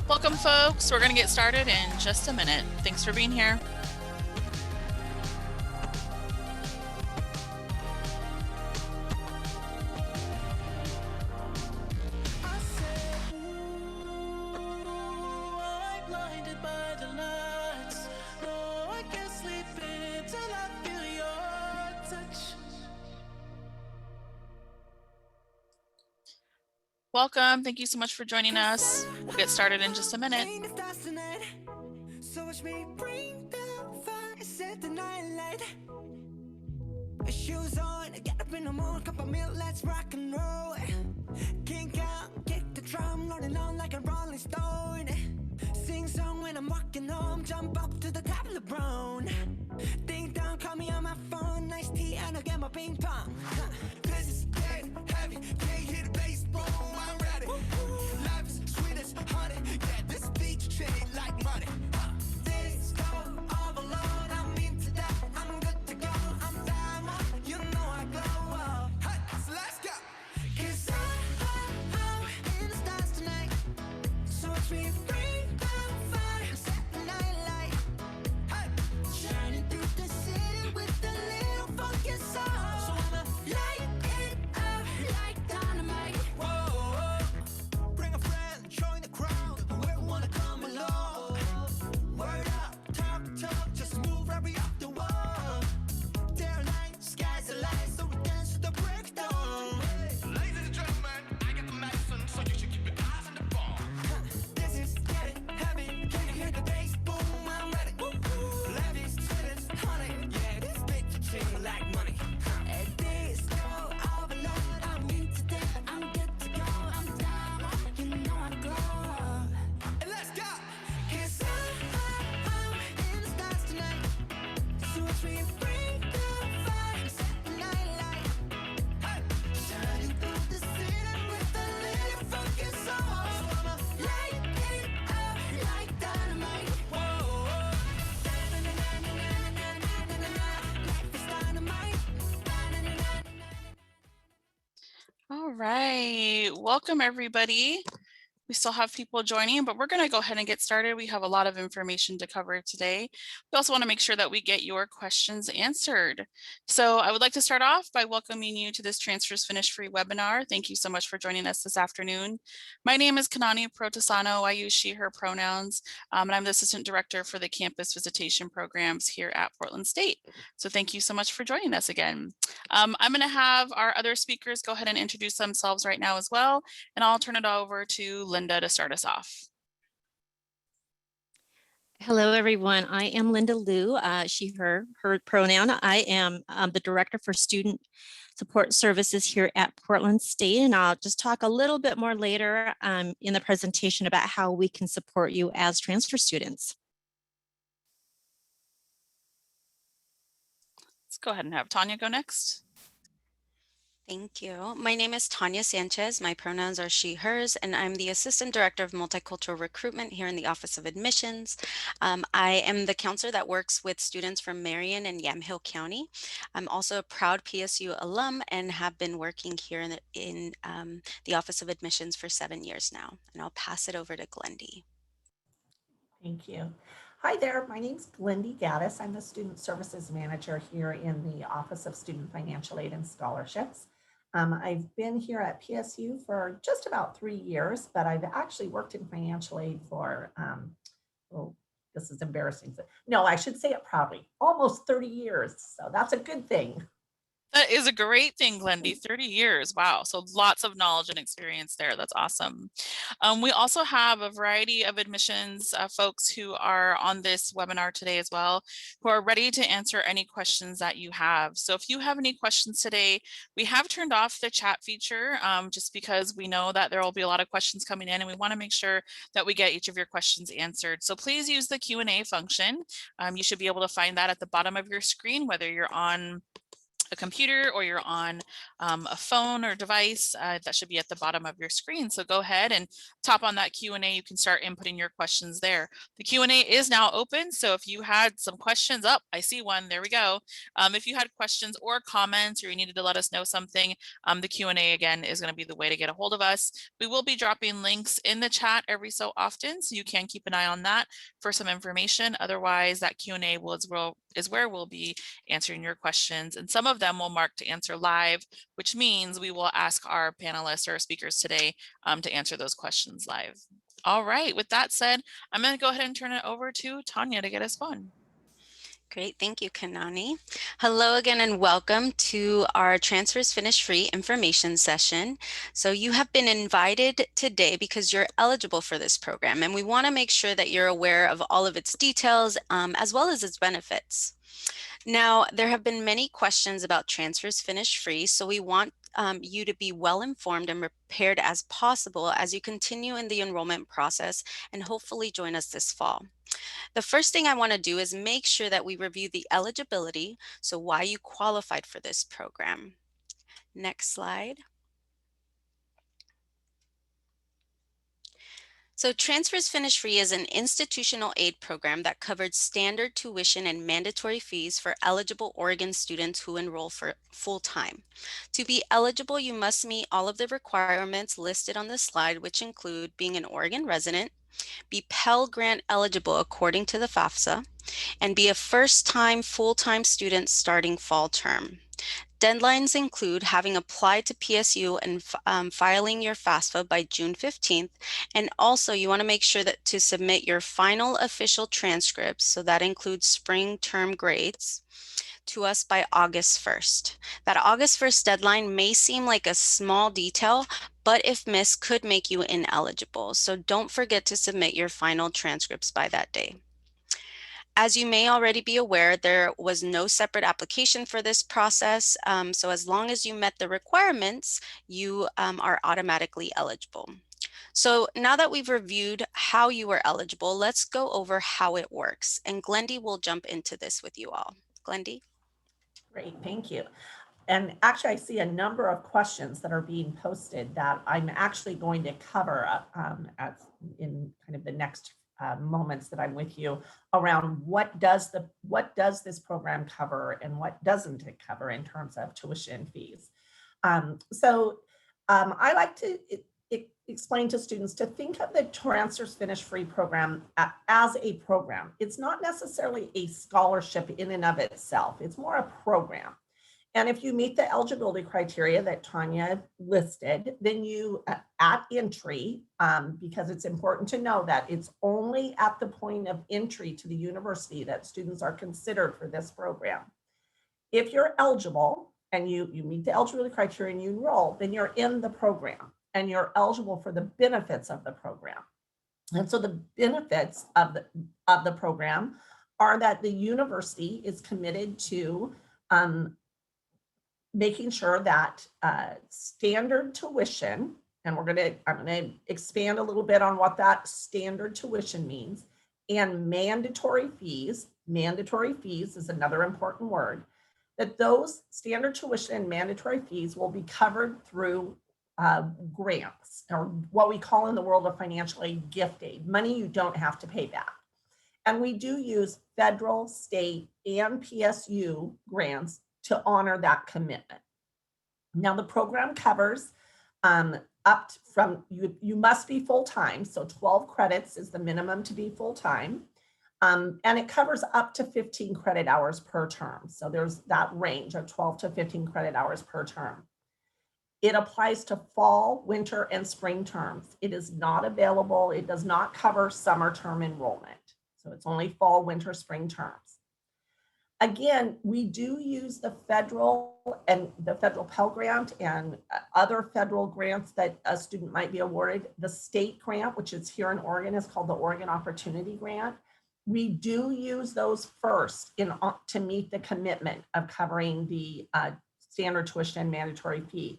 Welcome, folks. We're going to get started in just a minute. Thanks for being here. Welcome. Thank you so much for joining us. We'll get started in just a minute. Shoes on, get up in the morning, cup of milk, let's rock and roll. Kink out, kick the drum, rolling on like a rolling stone. Sing song when I'm walking home, jump up to the top of the brown. Ding dong, call me on my phone, nice tea and I'll get my ping pong. This is getting heavy, can't hear the bass, boom, I'm ready. Life is sweet as honey, yeah, this beat treat like money. Disco overload, I'm into that, I'm good to go, I'm down, you know I glow up. Hey, so let's go. 'Cause I'm in the stars tonight, so watch me bring down fire, set the night light. Hey, shining through the city with a little funky soul. So I'ma light it up like dynamite. Whoa, bring a friend, join the crowd, whoever wanna come along. Word up, talk, just move right up the wall. Day or night, sky's the light, so we dance to the break of dawn. Ladies and gentlemen, I got the medicine, so you should keep your eyes on the ball. This is getting heavy, can you hear the bass? Boom, I'm ready. Life is sweet as honey, yeah, this beat to treat like money. Disco overload, I'm into that, I'm good to go, I'm down, you know I glow. And let's go! 'Cause I'm in the stars tonight, so watch me bring the fire, set the night light. Hey, shining through the city with a little funky soul. So I'ma light it up like dynamite. Whoa, life is dynamite. All right, welcome everybody. We still have people joining, but we're going to go ahead and get started. We have a lot of information to cover today. We also want to make sure that we get your questions answered. So I would like to start off by welcoming you to this Transfers Finish free webinar. Thank you so much for joining us this afternoon. My name is Kanani Protasano. I use she, her pronouns, and I'm the Assistant Director for the Campus Visitation Programs here at Portland State. So thank you so much for joining us again. I'm going to have our other speakers go ahead and introduce themselves right now as well, and I'll turn it over to Linda to start us off. Hello, everyone. I am Linda Liu, she, her pronoun. I am the Director for Student Support Services here at Portland State, and I'll just talk a little bit more later in the presentation about how we can support you as transfer students. Let's go ahead and have Tanya go next. Thank you. My name is Tanya Sanchez. My pronouns are she, hers, and I'm the Assistant Director of Multicultural Recruitment here in the Office of Admissions. I am the counselor that works with students from Marion and Yamhill County. I'm also a proud PSU alum and have been working here in the Office of Admissions for 7 years now. And I'll pass it over to Glendy. Thank you. Hi there, my name's Glendy Gaddis. I'm the Student Services Manager here in the Office of Student Financial Aid and Scholarships. I've been here at PSU for just about 3 years, but I've actually worked in financial aid for, well, this is embarrassing. No, I should say it proudly, almost 30 years. So that's a good thing. That is a great thing, Glendy. 30 years. Wow. So lots of knowledge and experience there. That's awesome. We also have a variety of admissions folks who are on this webinar today as well, who are ready to answer any questions that you have. So if you have any questions today, we have turned off the chat feature just because we know that there will be a lot of questions coming in and we want to make sure that we get each of your questions answered. So please use the Q&A function. You should be able to find that at the bottom of your screen, whether you're on a computer or you're on a phone or device. That should be at the bottom of your screen. So go ahead and tap on that Q&A. You can start inputting your questions there. The Q&A is now open. So if you had some questions, I see one, there we go. If you had questions or comments or you needed to let us know something, the Q&A again is going to be the way to get a hold of us. We will be dropping links in the chat every so often, so you can keep an eye on that for some information. Otherwise, that Q&A is where we'll be answering your questions, and some of them will mark to answer live, which means we will ask our panelists or speakers today to answer those questions live. All right, with that said, I'm going to go ahead and turn it over to Tanya to get us going. Great, thank you, Kanani. Hello again and welcome to our Transfers Finish Free information session. So you have been invited today because you're eligible for this program, and we want to make sure that you're aware of all of its details as well as its benefits. Now, there have been many questions about Transfers Finish Free, so we want you to be well informed and prepared as possible as you continue in the enrollment process and hopefully join us this fall. The first thing I want to do is make sure that we review the eligibility, so why you qualified for this program. Next slide. So Transfers Finish Free is an institutional aid program that covered standard tuition and mandatory fees for eligible Oregon students who enroll for full-time. To be eligible, you must meet all of the requirements listed on this slide, which include being an Oregon resident, be Pell Grant eligible according to the FAFSA, and be a first-time full-time student starting fall term. Deadlines include having applied to PSU and filing your FAFSA by June 15th. And also you want to make sure that to submit your final official transcripts, so that includes spring term grades, to us by August 1st. That August 1st deadline may seem like a small detail, but if missed could make you ineligible. So don't forget to submit your final transcripts by that day. As you may already be aware, there was no separate application for this process. So as long as you met the requirements, you are automatically eligible. So now that we've reviewed how you are eligible, let's go over how it works. And Glendy will jump into this with you all. Glendy? Great, thank you. And actually, I see a number of questions that are being posted that I'm actually going to cover in kind of the next moments that I'm with you around what does this program cover and what doesn't it cover in terms of tuition fees. I like to explain to students to think of the Transfers Finish Free program as a program. It's not necessarily a scholarship in and of itself. It's more a program. And if you meet the eligibility criteria that Tanya listed, then you at entry, because it's important to know that it's only at the point of entry to the university that students are considered for this program. If you're eligible and you meet the eligibility criteria and you enroll, then you're in the program and you're eligible for the benefits of the program. And so the benefits of the program are that the university is committed to making sure that standard tuition, and I'm gonna expand a little bit on what that standard tuition means, and mandatory fees is another important word, that those standard tuition and mandatory fees will be covered through grants, or what we call in the world of financial aid, gift aid, money you don't have to pay back. And we do use federal, state, and PSU grants to honor that commitment. Now the program covers up from, you must be full-time, so 12 credits is the minimum to be full-time, and it covers up to 15 credit hours per term. So there's that range of 12 to 15 credit hours per term. It applies to fall, winter, and spring terms. It is not available. It does not cover summer term enrollment. So it's only fall, winter, spring terms. Again, we do use the federal Pell Grant and other federal grants that a student might be awarded. The state grant, which is here in Oregon, is called the Oregon Opportunity Grant. We do use those first to meet the commitment of covering the standard tuition and mandatory fees.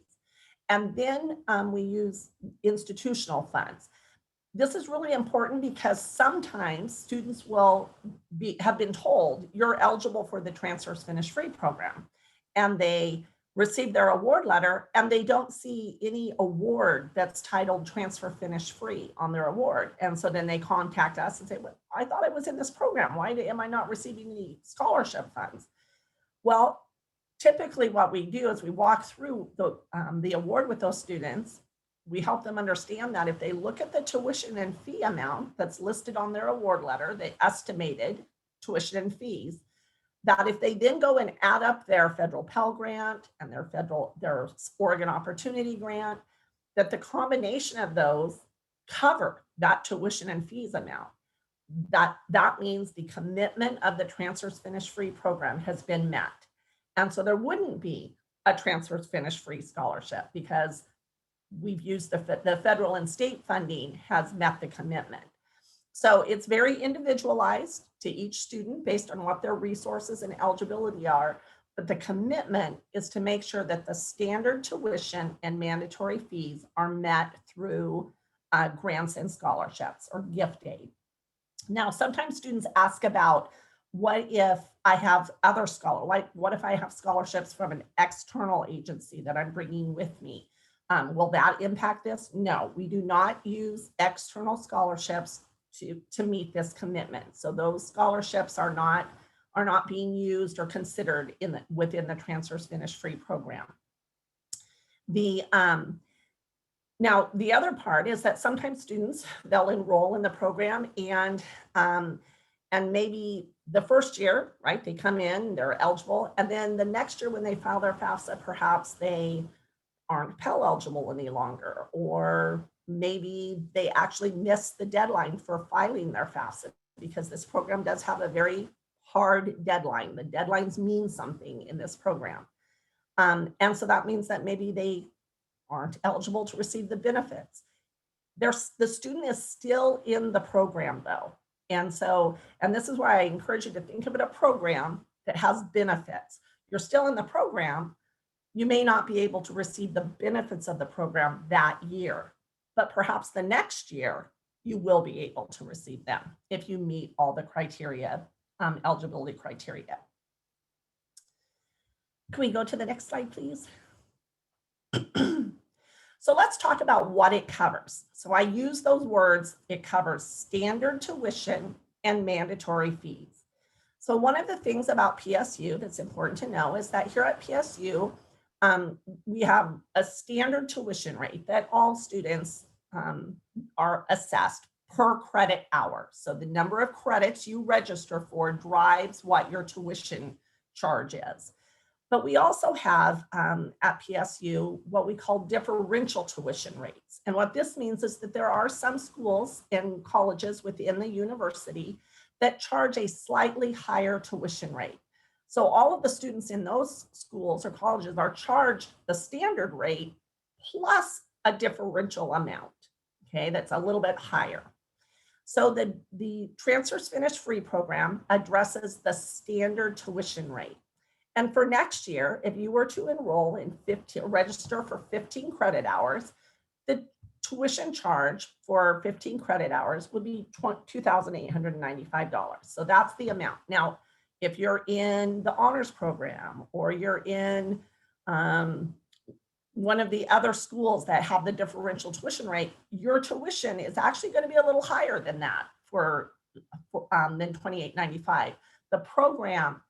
And then we use institutional funds. This is really important because sometimes students will have been told you're eligible for the Transfers Finish Free program, and they receive their award letter and they don't see any award that's titled Transfer Finish Free on their award. And so then they contact us and say, well, I thought I was in this program. Why am I not receiving any scholarship funds? Well, typically what we do is we walk through the award with those students. We help them understand that if they look at the tuition and fee amount that's listed on their award letter, the estimated tuition and fees, that if they then go and add up their federal Pell Grant and their Oregon Opportunity Grant, that the combination of those cover that tuition and fees amount. That means the commitment of the Transfers Finish Free program has been met. And so there wouldn't be a Transfers Finish Free scholarship because we've used the federal and state funding has met the commitment. So it's very individualized to each student based on what their resources and eligibility are. But the commitment is to make sure that the standard tuition and mandatory fees are met through grants and scholarships or gift aid. Now, sometimes students ask about what if I have other what if I have scholarships from an external agency that I'm bringing with me? Will that impact this? No, we do not use external scholarships to meet this commitment. So those scholarships are not being used or considered within the Transfers Finish Free program. Now, the other part is that sometimes students, they'll enroll in the program and maybe the first year, right, they come in, they're eligible, and then the next year when they file their FAFSA, perhaps they aren't Pell eligible any longer, or maybe they actually miss the deadline for filing their FAFSA because this program does have a very hard deadline. The deadlines mean something in this program. And so that means that maybe they aren't eligible to receive the benefits. The student is still in the program though. And this is why I encourage you to think of it a program that has benefits. You're still in the program. You may not be able to receive the benefits of the program that year, but perhaps the next year you will be able to receive them if you meet all the criteria, eligibility criteria. Can we go to the next slide, please? So let's talk about what it covers. So I use those words. It covers standard tuition and mandatory fees. So one of the things about PSU that's important to know is that here at PSU, we have a standard tuition rate that all students are assessed per credit hour. So the number of credits you register for drives what your tuition charge is. But we also have at PSU what we call differential tuition rates. And what this means is that there are some schools and colleges within the university that charge a slightly higher tuition rate. So all of the students in those schools or colleges are charged the standard rate plus a differential amount, okay, that's a little bit higher. So the Transfers Finish Free program addresses the standard tuition rate. And for next year, if you were to enroll in register for 15 credit hours, the tuition charge for 15 credit hours would be $2,895. So that's the amount. Now, if you're in the honors program or you're in one of the other schools that have the differential tuition rate, your tuition is actually going to be a little higher than that than $2,895. The program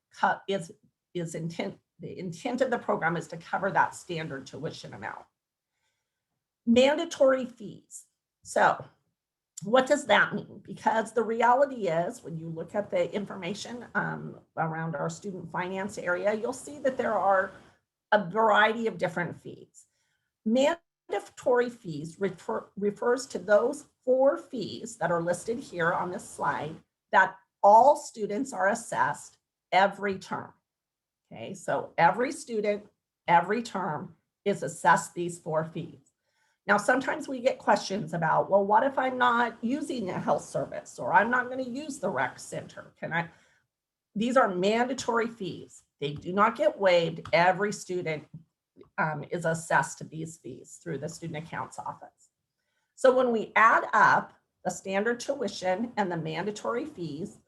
the intent of the program is to cover that standard tuition amount. Mandatory fees. So what does that mean? Because the reality is when you look at the information around our student finance area, you'll see that there are a variety of different fees. Mandatory fees refers to those 4 fees that are listed here on this slide that all students are assessed every term. Okay, so every student, every term is assessed these 4 fees. Now, sometimes we get questions about, well, what if I'm not using a health service or I'm not going to use the rec center? These are mandatory fees. They do not get waived. Every student is assessed to these fees through the student accounts office. So when we add up the standard tuition and the mandatory fees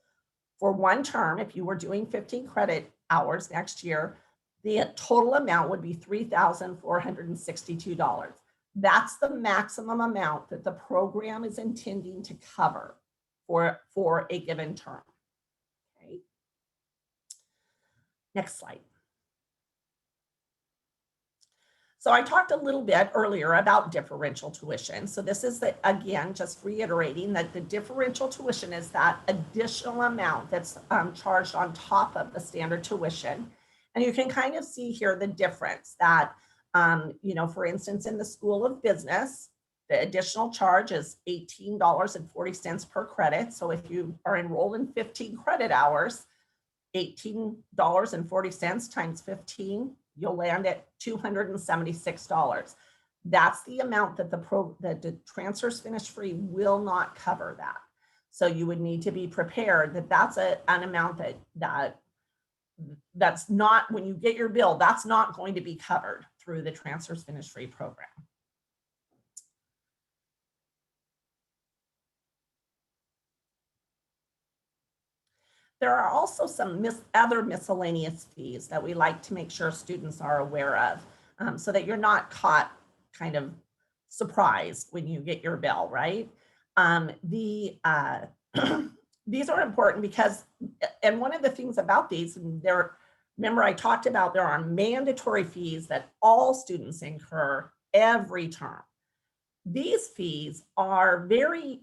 for one term, if you were doing 15 credit hours next year, the total amount would be $3,462. That's the maximum amount that the program is intending to cover for a given term. Okay. Next slide. So I talked a little bit earlier about differential tuition. So this is, again, just reiterating that the differential tuition is that additional amount that's charged on top of the standard tuition. And you can kind of see here the difference that, for instance, in the School of Business, the additional charge is $18.40 per credit. So if you are enrolled in 15 credit hours, $18.40 times 15, you'll land at $276. That's the amount that the transfers finished free will not cover that. So you would need to be prepared that that's an amount that's not, when you get your bill, that's not going to be covered through the transfers finished free program. There are also some other miscellaneous fees that we like to make sure students are aware of, so that you're not caught kind of surprised when you get your bill, right? These are important because, and one of the things about these, remember I talked about there are mandatory fees that all students incur every term. These fees are very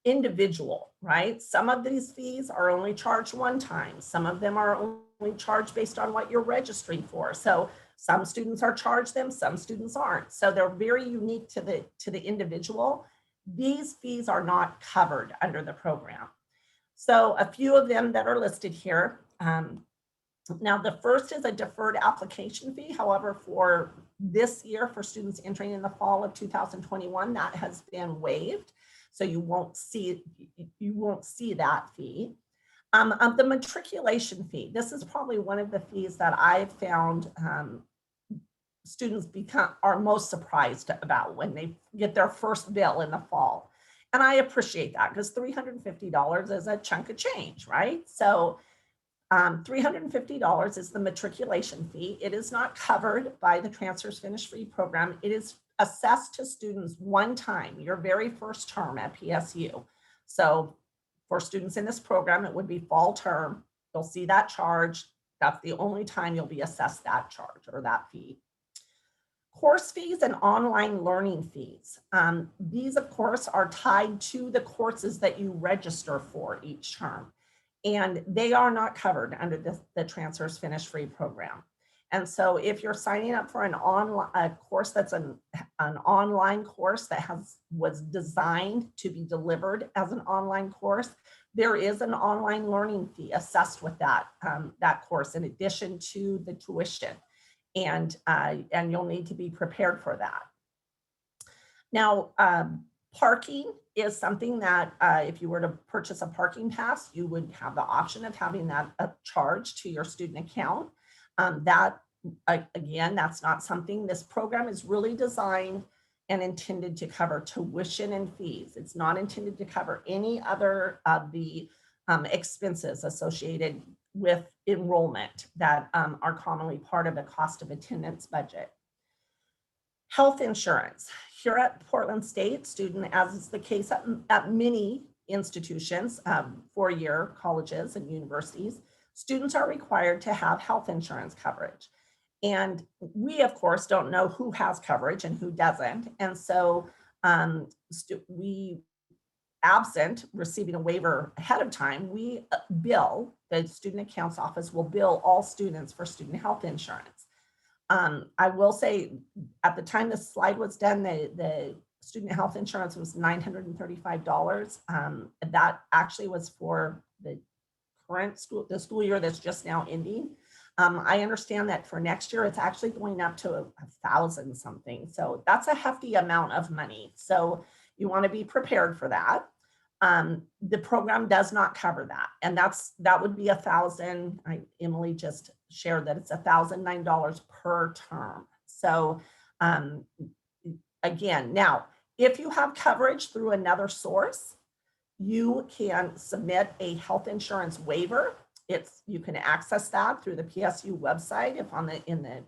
individual, right? Some of these fees are only charged one time. Some of them are only charged based on what you're registering for. So some students are charged them, some students aren't. So they're very unique to the individual. These fees are not covered under the program. So a few of them that are listed here. Now the first is a deferred application fee. However, for this year, for students entering in the fall of 2021, that has been waived. So you won't see that fee. The matriculation fee. This is probably one of the fees that I've found students are most surprised about when they get their first bill in the fall. And I appreciate that because $350 is a chunk of change, right? So $350 is the matriculation fee. It is not covered by the transfers finished free program. It is assessed to students one time, your very first term at PSU. So for students in this program, it would be fall term. You'll see that charge. That's the only time you'll be assessed that charge or that fee. Course fees and online learning fees. These, of course, are tied to the courses that you register for each term. And they are not covered under the transfers finished free program. And so if you're signing up for a course that's an online course that was designed to be delivered as an online course, there is an online learning fee assessed with that course in addition to the tuition. And you'll need to be prepared for that. Now, parking is something that if you were to purchase a parking pass, you would have the option of having that charged to your student account. Again, that's not something, this program is really designed and intended to cover tuition and fees. It's not intended to cover any other of the expenses associated with enrollment that are commonly part of the cost of attendance budget. Health insurance. Here at Portland State, student, as is the case at many institutions, four-year colleges and universities, students are required to have health insurance coverage. And we, of course, don't know who has coverage and who doesn't. And so absent receiving a waiver ahead of time, we bill, the student accounts office will bill all students for student health insurance. I will say at the time the slide was done, the student health insurance was $935. That actually was for the the school year that's just now ending. I understand that for next year, it's actually going up to 1,000 something. So that's a hefty amount of money. So you want to be prepared for that. The program does not cover that. And that would be 1,000. Emily just shared that it's $1,009 per term. So again, now, if you have coverage through another source, you can submit a health insurance waiver. You can access that through the PSU website. If in the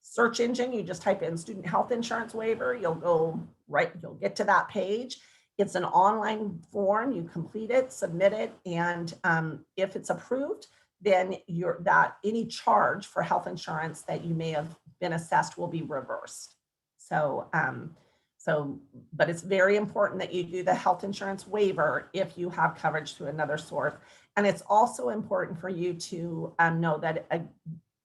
search engine, you just type in student health insurance waiver, you'll get to that page. It's an online form. You complete it, submit it, and if it's approved, then any charge for health insurance that you may have been assessed will be reversed. But it's very important that you do the health insurance waiver if you have coverage through another source. And it's also important for you to know that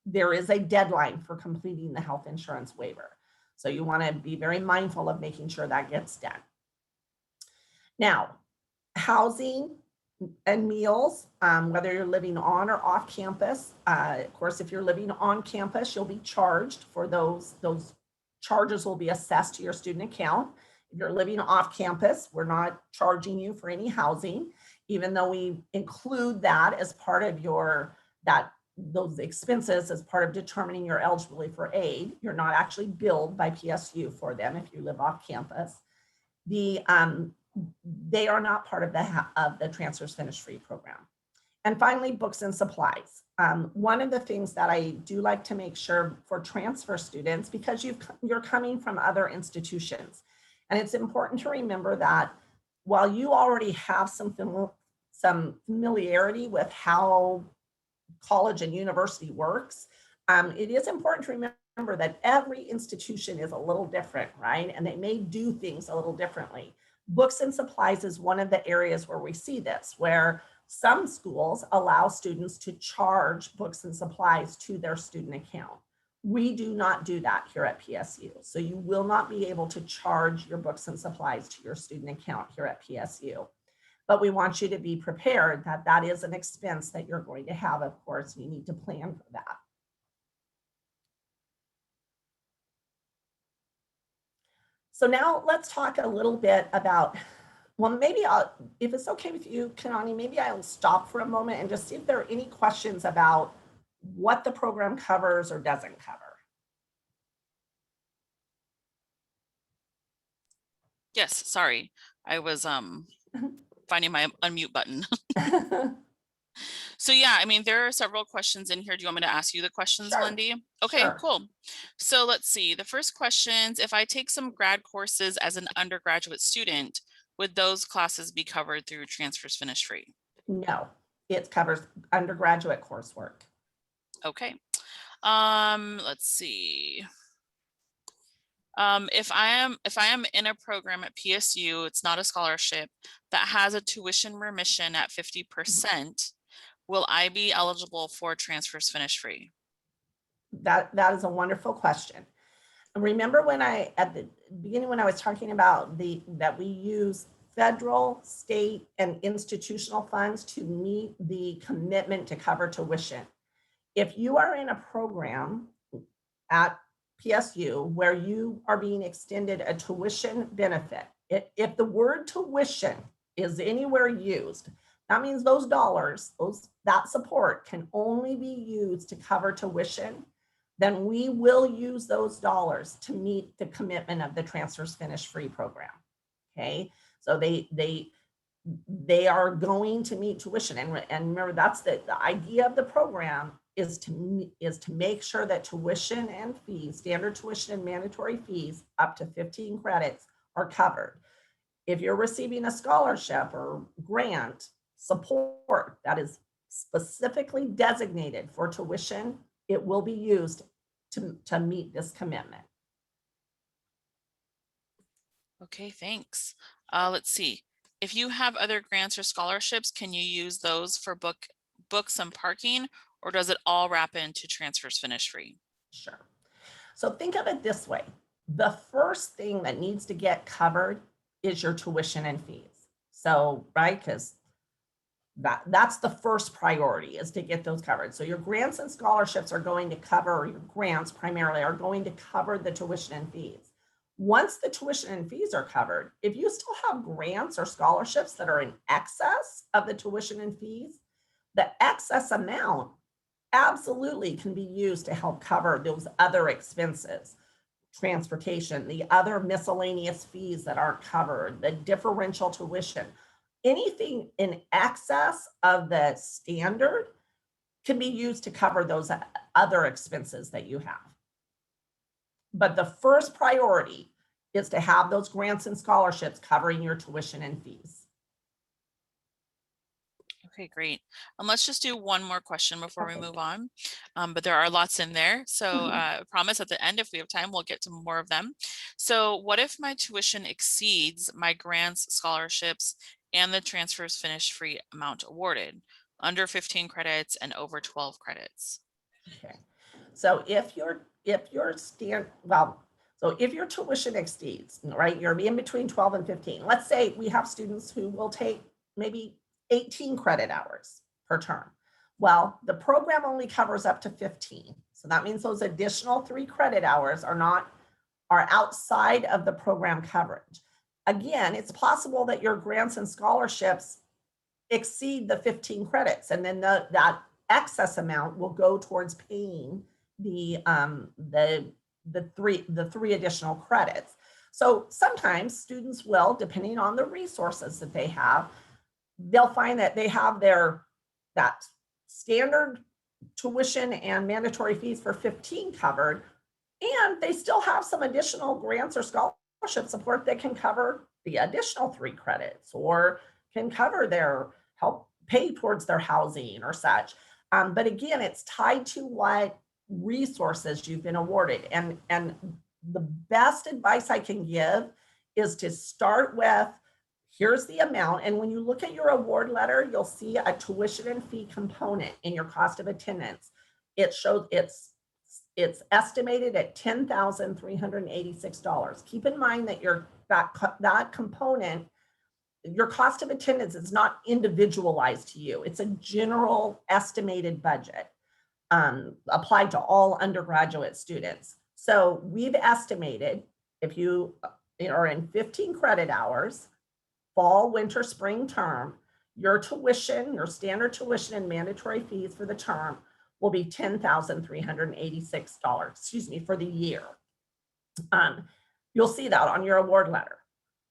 there is a deadline for completing the health insurance waiver. So you want to be very mindful of making sure that gets done. Now, housing and meals, whether you're living on or off campus. Of course, if you're living on campus, you'll be charged for those charges will be assessed to your student account. If you're living off campus, we're not charging you for any housing, even though we include that as part of those expenses as part of determining your eligibility for aid. You're not actually billed by PSU for them if you live off campus. They are not part of the Transfers Finish Free program. And finally, books and supplies. One of the things that I do like to make sure for transfer students, because you're coming from other institutions, and it's important to remember that while you already have some familiarity with how college and university works, it is important to remember that every institution is a little different, right? And they may do things a little differently. Books and supplies is one of the areas where we see this, where some schools allow students to charge books and supplies to their student account. We do not do that here at PSU. So you will not be able to charge your books and supplies to your student account here at PSU. But we want you to be prepared that that is an expense that you're going to have, of course, and you need to plan for that. So now let's talk a little bit about, well, maybe if it's okay with you, Kanani, maybe I'll stop for a moment and just see if there are any questions about what the program covers or doesn't cover. Yes, sorry. I was finding my unmute button. So yeah, I mean, there are several questions in here. Do you want me to ask you the questions, Sure. Lindy? Okay, Sure. cool. So let's see. The first questions, if I take some grad courses as an undergraduate student, would those classes be covered through Transfers Finish Free? No, it covers undergraduate coursework. Okay. Let's see. If I am in a program at PSU, it's not a scholarship that has a tuition remission at 50%, will I be eligible for Transfers Finish Free? That is a wonderful question. Remember when at the beginning, when I was talking about that we use federal, state, and institutional funds to meet the commitment to cover tuition. If you are in a program at PSU where you are being extended a tuition benefit, if the word tuition is anywhere used, that means those dollars, that support can only be used to cover tuition, then we will use those dollars to meet the commitment of the Transfers Finish Free program. Okay, so they are going to meet tuition, and remember that's the idea of the program is to make sure that tuition and fees, standard tuition and mandatory fees up to 15 credits are covered. If you're receiving a scholarship or grant support that is specifically designated for tuition, it will be used to meet this commitment. Okay, thanks. Let's see. If you have other grants or scholarships, can you use those for books and parking, or does it all wrap into Transfers Finish Free? Sure. So think of it this way. The first thing that needs to get covered is your tuition and fees. So, right, because that's the first priority, is to get those covered. So your grants and scholarships are going to cover, or your grants primarily are going to cover the tuition and fees. Once the tuition and fees are covered, if you still have grants or scholarships that are in excess of the tuition and fees, the excess amount absolutely can be used to help cover those other expenses, transportation, the other miscellaneous fees that aren't covered, the differential tuition. Anything in excess of the standard can be used to cover those other expenses that you have. But the first priority is to have those grants and scholarships covering your tuition and fees. Okay, great. Let's just do one more question before we Okay. move on. But there are lots in there. So Mhm. I promise at the end, if we have time, we'll get to more of them. So what if my tuition exceeds my grants, scholarships, and the transfers finished free amount awarded, under 15 credits and over 12 credits? Okay. So if your tuition exceeds, right, you're in between 12 and 15. Let's say we have students who will take maybe 18 credit hours per term. Well, the program only covers up to 15. So that means those additional 3 credit hours are outside of the program coverage. Again, it's possible that your grants and scholarships exceed the 15 credits, and then that excess amount will go towards paying the three additional credits. So sometimes students will, depending on the resources that they have, they'll find that they have that standard tuition and mandatory fees for 15 covered, and they still have some additional grants or scholarship support that can cover the additional 3 credits, or can cover their help pay towards their housing or such. But again, it's tied to what resources you've been awarded. And the best advice I can give is to start with, here's the amount. And when you look at your award letter, you'll see a tuition and fee component in your cost of attendance. It shows it's estimated at $10,386. Keep in mind that that component, your cost of attendance, is not individualized to you. It's a general estimated budget applied to all undergraduate students. So we've estimated, if you are in 15 credit hours, fall, winter, spring term, your tuition, your standard tuition and mandatory fees for the term will be $10,386, for the year. You'll see that on your award letter.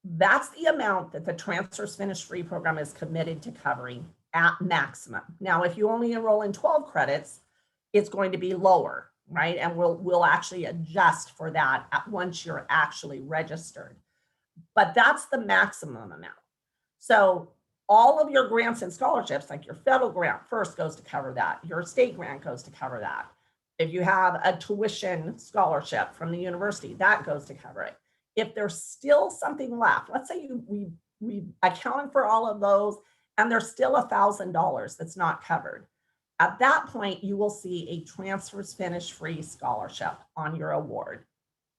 That's the amount that the Transfers Finished Free program is committed to covering at maximum. Now, if you only enroll in 12 credits, it's going to be lower, right? And we'll actually adjust for that once you're actually registered. But that's the maximum amount. So all of your grants and scholarships, like your federal grant first goes to cover that. Your state grant goes to cover that. If you have a tuition scholarship from the university, that goes to cover it. If there's still something left, let's say we accounted for all of those and there's still $1,000 that's not covered. At that point, you will see a Transfers Finished Free scholarship on your award.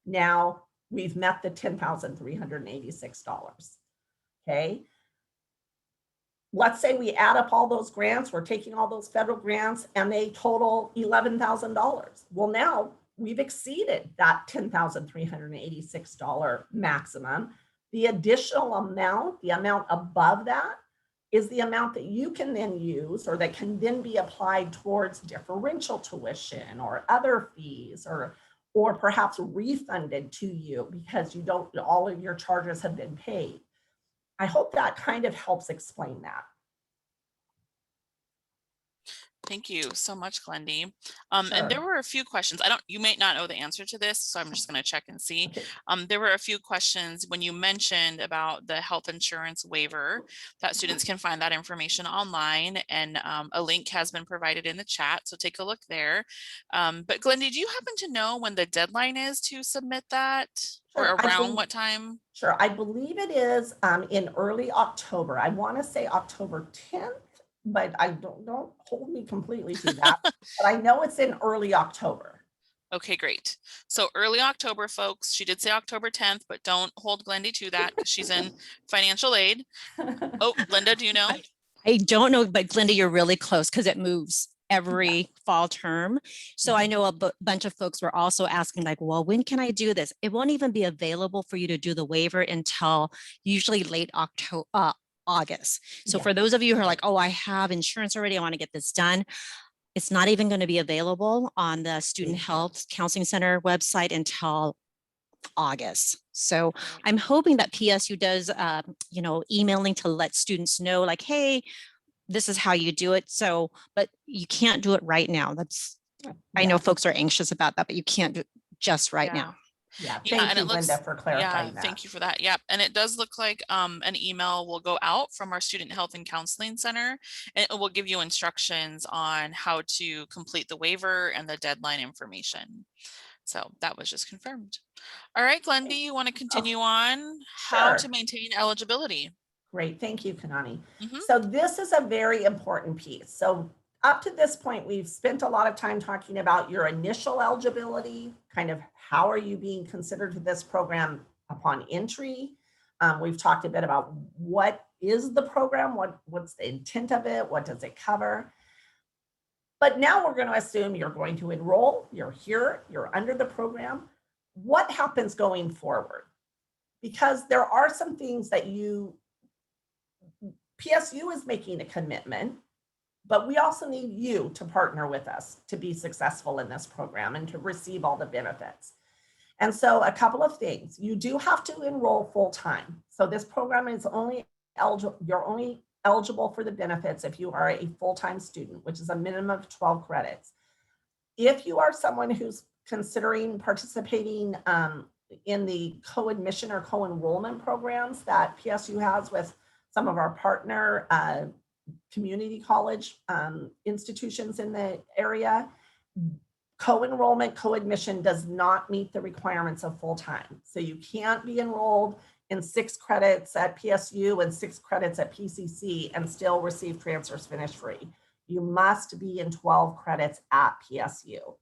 Now we've met the $10,386. Okay. Let's say we add up all those grants, we're taking all those federal grants and they total $11,000. Well, now we've exceeded that $10,386 maximum. The additional amount, the amount above that, is the amount that you can then use, or that can then be applied towards differential tuition or other fees, or perhaps refunded to you because all of your charges have been paid. I hope that kind of helps explain that. Thank you so much, Glendy. Sure. And there were a few questions. You may not know the answer to this, so I'm just going to check and see. Okay. There were a few questions when you mentioned about the health insurance waiver, that students can find that information online, and a link has been provided in the chat, so take a look there. But Glendy, do you happen to know when the deadline is to submit that, or Sure, around what time? Sure, I believe it is in early October. I want to say October 10th. But I don't hold me completely to that. But I know it's in early October. Okay, great. So early October, folks. She did say October 10th, but don't hold Glendy to that because she's in financial aid. Oh, Linda, do you know? I don't know, but Glinda, you're really close because it moves every fall term. So I know a bunch of folks were also asking like, well, when can I do this? It won't even be available for you to do the waiver until usually late October, August. So Yeah. for those of you who are like, oh, I have insurance already, I want to get this done. It's not even going to be available on the Student Health Counseling Center website until August. So I'm hoping that PSU does, emailing to let students know like, hey, this is how you do it. So, but you can't do it right now. I know folks are anxious about that, but you can't do it just right now. Yeah, Yeah, thank and you, it looks, Linda, for clarifying that. thank you for that. Yep. And it does look like an email will go out from our Student Health and Counseling Center, and it will give you instructions on how to complete the waiver and the deadline information. So that was just confirmed. All right, Glendy, you want to continue on how to Sure. maintain eligibility? Great, thank you, Kanani. Mhm. So this is a very important piece. So up to this point, we've spent a lot of time talking about your initial eligibility, kind of how are you being considered to this program upon entry. We've talked a bit about what is the program, what's the intent of it, what does it cover. But now we're going to assume you're going to enroll, you're here, you're under the program. What happens going forward? Because there are some things that PSU is making a commitment, but we also need you to partner with us to be successful in this program and to receive all the benefits. And so a couple of things, you do have to enroll full-time. So this program is only eligible, you're only eligible for the benefits if you are a full-time student, which is a minimum of 12 credits. If you are someone who's considering participating in the co-admission or co-enrollment programs that PSU has with some of our partner community college institutions in the area, co-enrollment, co-admission does not meet the requirements of full-time. So you can't be enrolled in 6 credits at PSU and 6 credits at PCC and still receive transfers finish free. You must be in 12 credits at PSU.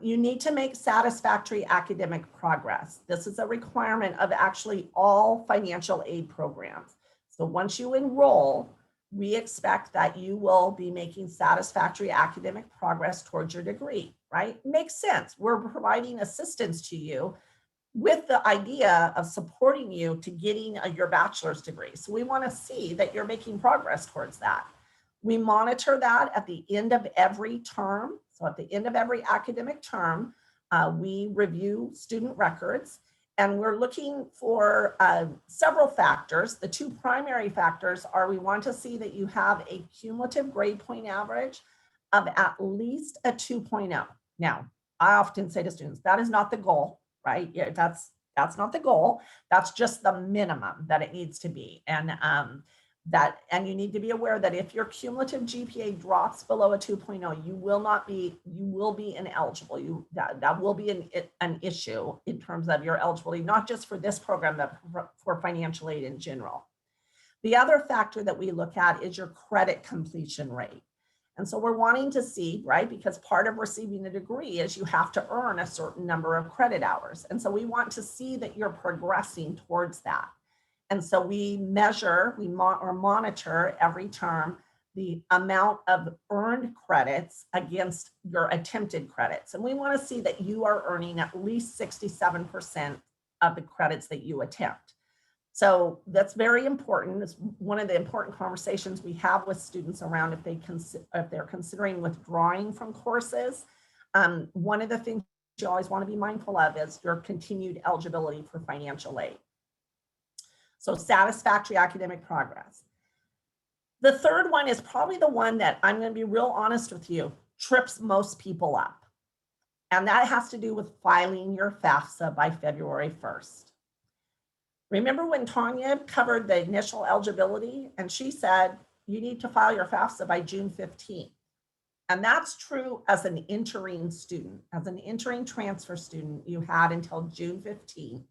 You need to make satisfactory academic progress. This is a requirement of actually all financial aid programs. So once you enroll, we expect that you will be making satisfactory academic progress towards your degree, right? Makes sense. We're providing assistance to you with the idea of supporting you to getting your bachelor's degree. So we want to see that you're making progress towards that. We monitor that at the end of every term. So at the end of every academic term, we review student records, and we're looking for several factors. The 2 primary factors are we want to see that you have a cumulative grade point average of at least a 2.0. Now, I often say to students, that is not the goal, right? Yeah, that's not the goal. That's just the minimum that it needs to be. And you need to be aware that if your cumulative GPA drops below a 2.0, you will be ineligible. That will be an issue in terms of your eligibility, not just for this program, but for financial aid in general. The other factor that we look at is your credit completion rate. And so we're wanting to see, right, because part of receiving a degree is you have to earn a certain number of credit hours. And so we want to see that you're progressing towards that. And so we measure, monitor every term the amount of earned credits against your attempted credits. And we want to see that you are earning at least 67% of the credits that you attempt. So that's very important. It's one of the important conversations we have with students around if they're considering withdrawing from courses. One of the things you always want to be mindful of is your continued eligibility for financial aid. So satisfactory academic progress. The third one is probably the one that I'm going to be real honest with you, trips most people up. And that has to do with filing your FAFSA by February 1st. Remember when Tanya covered the initial eligibility and she said, you need to file your FAFSA by June 15th. And that's true as an entering student. As an entering transfer student, you had until June 15th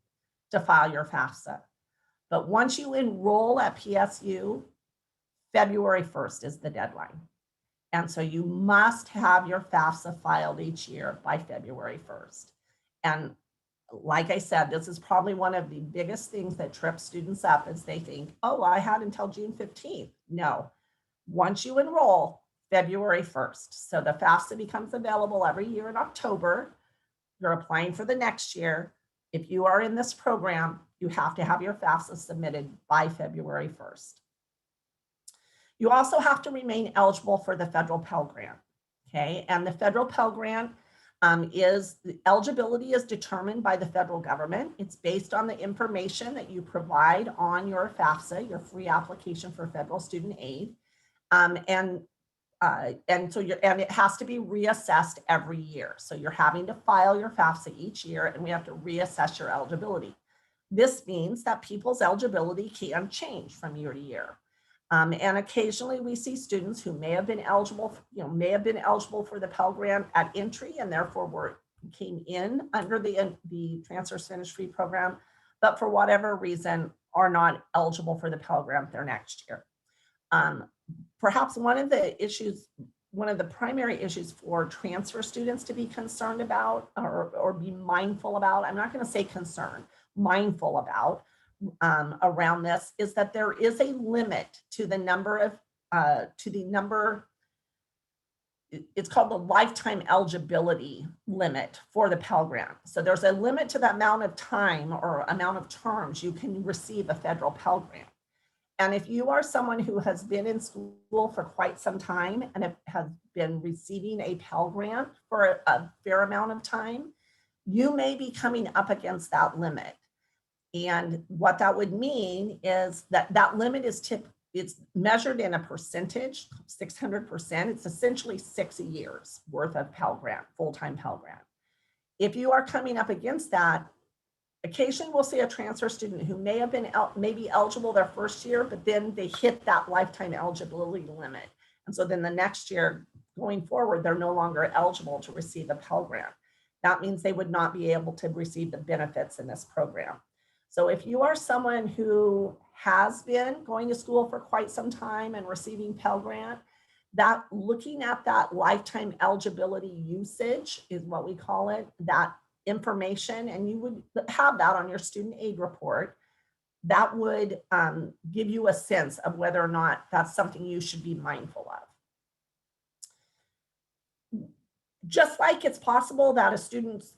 to file your FAFSA. But once you enroll at PSU, February 1st is the deadline. And so you must have your FAFSA filed each year by February 1st. And like I said, this is probably one of the biggest things that trips students up is they think, oh, I had until June 15th. No, once you enroll, February 1st. So the FAFSA becomes available every year in October. You're applying for the next year. If you are in this program, you have to have your FAFSA submitted by February 1st. You also have to remain eligible for the federal Pell Grant, okay? And the federal Pell Grant the eligibility is determined by the federal government. It's based on the information that you provide on your FAFSA, your free application for federal student aid. And it has to be reassessed every year. So you're having to file your FAFSA each year, and we have to reassess your eligibility. This means that people's eligibility can change from year to year. And occasionally we see students who may have been eligible, for the Pell Grant at entry, and therefore came in under the Transfers Finish Free program, but for whatever reason are not eligible for the Pell Grant their next year. Perhaps one of the primary issues for transfer students to be concerned about or be mindful about, I'm not going to say concerned, mindful about around this is that there is a limit to the number of, it's called the lifetime eligibility limit for the Pell Grant. So there's a limit to the amount of time or amount of terms you can receive a federal Pell Grant. And if you are someone who has been in school for quite some time and has been receiving a Pell Grant for a fair amount of time, you may be coming up against that limit. And what that would mean is that that limit it's measured in a percentage, 600%. It's essentially 6 years worth of Pell Grant, full-time Pell Grant. If you are coming up against that, occasionally we'll see a transfer student who may have been maybe eligible their first year, but then they hit that lifetime eligibility limit. And so then the next year going forward, they're no longer eligible to receive a Pell Grant. That means they would not be able to receive the benefits in this program. So if you are someone who has been going to school for quite some time and receiving Pell Grant, that looking at that lifetime eligibility usage is what we call it, that information, and you would have that on your student aid report, that would give you a sense of whether or not that's something you should be mindful of. Just like it's possible that a student's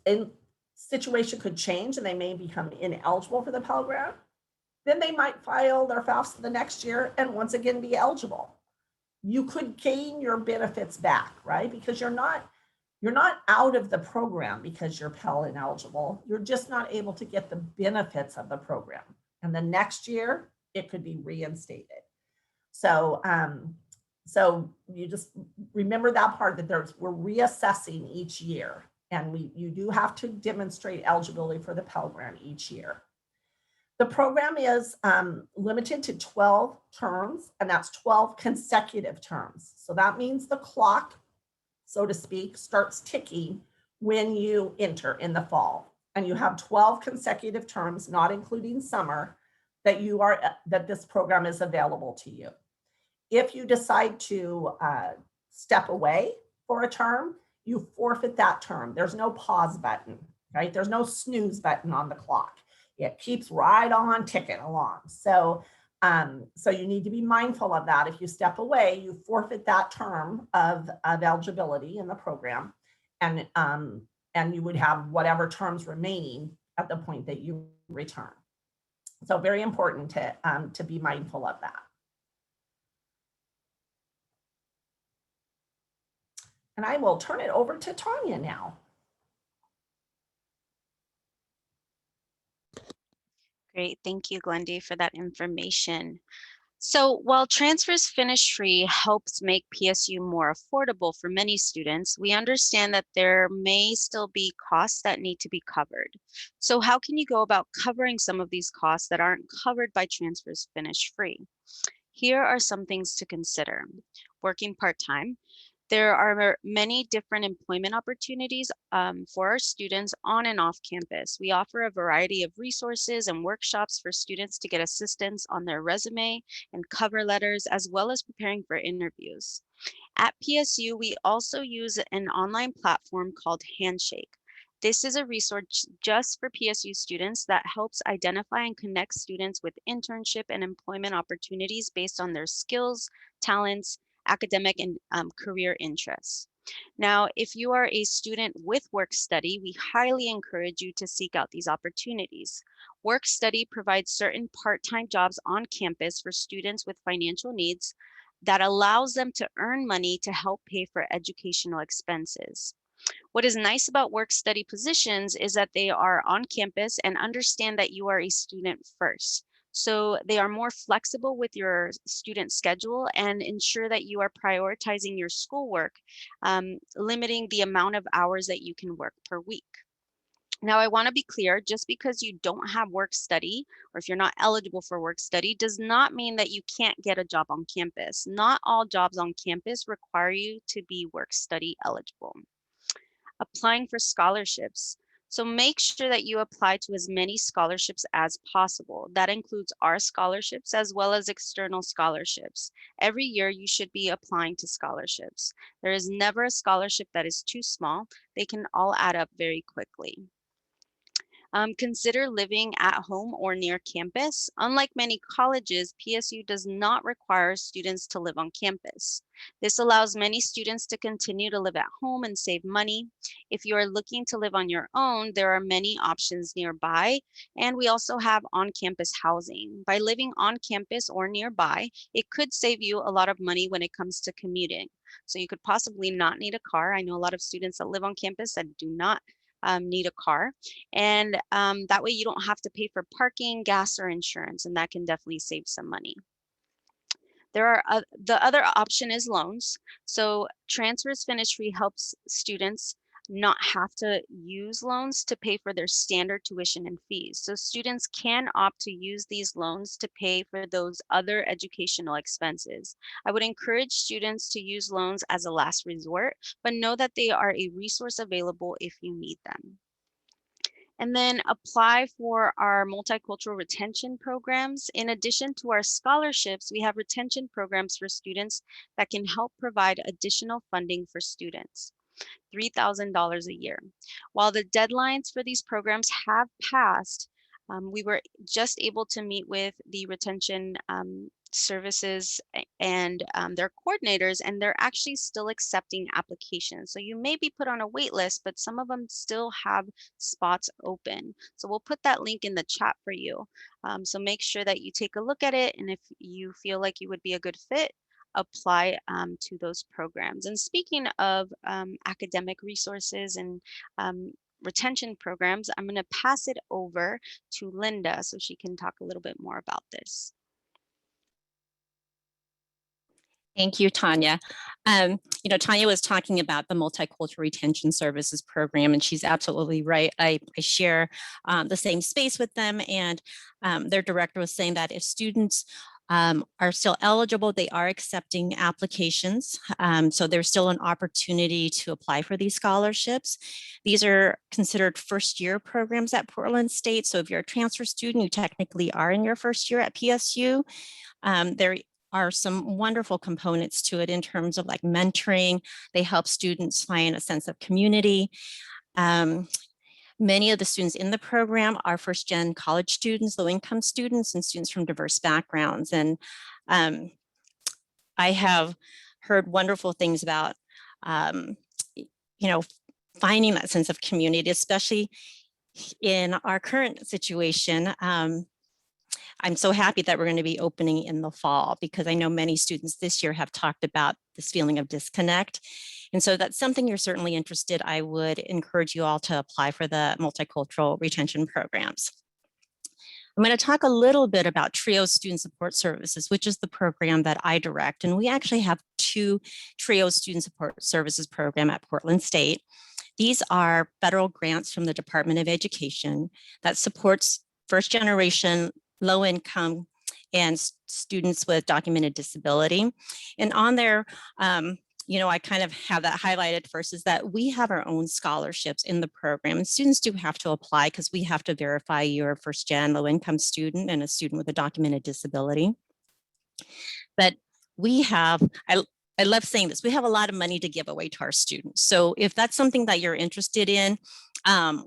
situation could change and they may become ineligible for the Pell Grant, then they might file their FAFSA the next year and once again be eligible. You could gain your benefits back, right? Because you're not out of the program because you're Pell ineligible. You're just not able to get the benefits of the program. And the next year, it could be reinstated. So, so you just remember that part, that we're reassessing each year. And you do have to demonstrate eligibility for the Pell Grant each year. The program is limited to 12 terms, and that's 12 consecutive terms. So that means the clock, so to speak, starts ticking when you enter in the fall. And you have 12 consecutive terms, not including summer, that this program is available to you. If you decide to step away for a term, you forfeit that term. There's no pause button, right? There's no snooze button on the clock. It keeps right on ticking along. So, so you need to be mindful of that. If you step away, you forfeit that term of eligibility in the program, and you would have whatever terms remaining at the point that you return. So very important to be mindful of that. And I will turn it over to Tanya now. Great. Thank you, Glendy, for that information. So while Transfers Finish Free helps make PSU more affordable for many students, we understand that there may still be costs that need to be covered. So how can you go about covering some of these costs that aren't covered by Transfers Finish Free? Here are some things to consider. Working part-time. There are many different employment opportunities for our students on and off campus. We offer a variety of resources and workshops for students to get assistance on their resume and cover letters, as well as preparing for interviews. At PSU, we also use an online platform called Handshake. This is a resource just for PSU students that helps identify and connect students with internship and employment opportunities based on their skills, talents, academic, and career interests. Now, if you are a student with work study, we highly encourage you to seek out these opportunities. Work study provides certain part-time jobs on campus for students with financial needs that allows them to earn money to help pay for educational expenses. What is nice about work study positions is that they are on campus and understand that you are a student first. So they are more flexible with your student schedule and ensure that you are prioritizing your schoolwork, limiting the amount of hours that you can work per week. Now, I want to be clear, just because you don't have work study, or if you're not eligible for work study, does not mean that you can't get a job on campus. Not all jobs on campus require you to be work study eligible. Applying for scholarships. So make sure that you apply to as many scholarships as possible. That includes our scholarships as well as external scholarships. Every year you should be applying to scholarships. There is never a scholarship that is too small. They can all add up very quickly. Consider living at home or near campus. Unlike many colleges, PSU does not require students to live on campus. This allows many students to continue to live at home and save money. If you are looking to live on your own, there are many options nearby, and we also have on-campus housing. By living on campus or nearby, it could save you a lot of money when it comes to commuting. So you could possibly not need a car. I know a lot of students that live on campus that do not need a car, and that way you don't have to pay for parking, gas, or insurance, and that can definitely save some money. There are the other option is loans. So Transfers Finish Free helps students not have to use loans to pay for their standard tuition and fees. So students can opt to use these loans to pay for those other educational expenses. I would encourage students to use loans as a last resort, but know that they are a resource available if you need them. And then apply for our multicultural retention programs. In addition to our scholarships, we have retention programs for students that can help provide additional funding for students. $3,000 a year. While the deadlines for these programs have passed, we were just able to meet with the retention services and their coordinators, and they're actually still accepting applications. So you may be put on a wait list, but some of them still have spots open. So we'll put that link in the chat for you. So make sure that you take a look at it, and if you feel like you would be a good fit, apply to those programs. And speaking of academic resources and retention programs, I'm going to pass it over to Linda so she can talk a little bit more about this. Thank you, Tanya. Tanya was talking about the Multicultural Retention Services Program, and she's absolutely right. I share the same space with them, and their director was saying that if students are still eligible, they are accepting applications. So there's still an opportunity to apply for these scholarships. These are considered first-year programs at Portland State. So if you're a transfer student, you technically are in your first year at PSU. There are some wonderful components to it in terms of like mentoring. They help students find a sense of community. Many of the students in the program are first-gen college students, low-income students, and students from diverse backgrounds. And I have heard wonderful things about, finding that sense of community, especially in our current situation. I'm so happy that we're going to be opening in the fall, because I know many students this year have talked about this feeling of disconnect. And so that's something you're certainly interested. I would encourage you all to apply for the multicultural retention programs. I'm going to talk a little bit about TRIO Student Support Services, which is the program that I direct. And we actually have 2 TRIO Student Support Services program at Portland State. These are federal grants from the Department of Education that supports first-generation low-income and students with documented disability. And on there, I kind of have that highlighted first, is that we have our own scholarships in the program. And students do have to apply because we have to verify you're a first-gen low-income student and a student with a documented disability. But we have, I love saying this. We have a lot of money to give away to our students. So if that's something that you're interested in,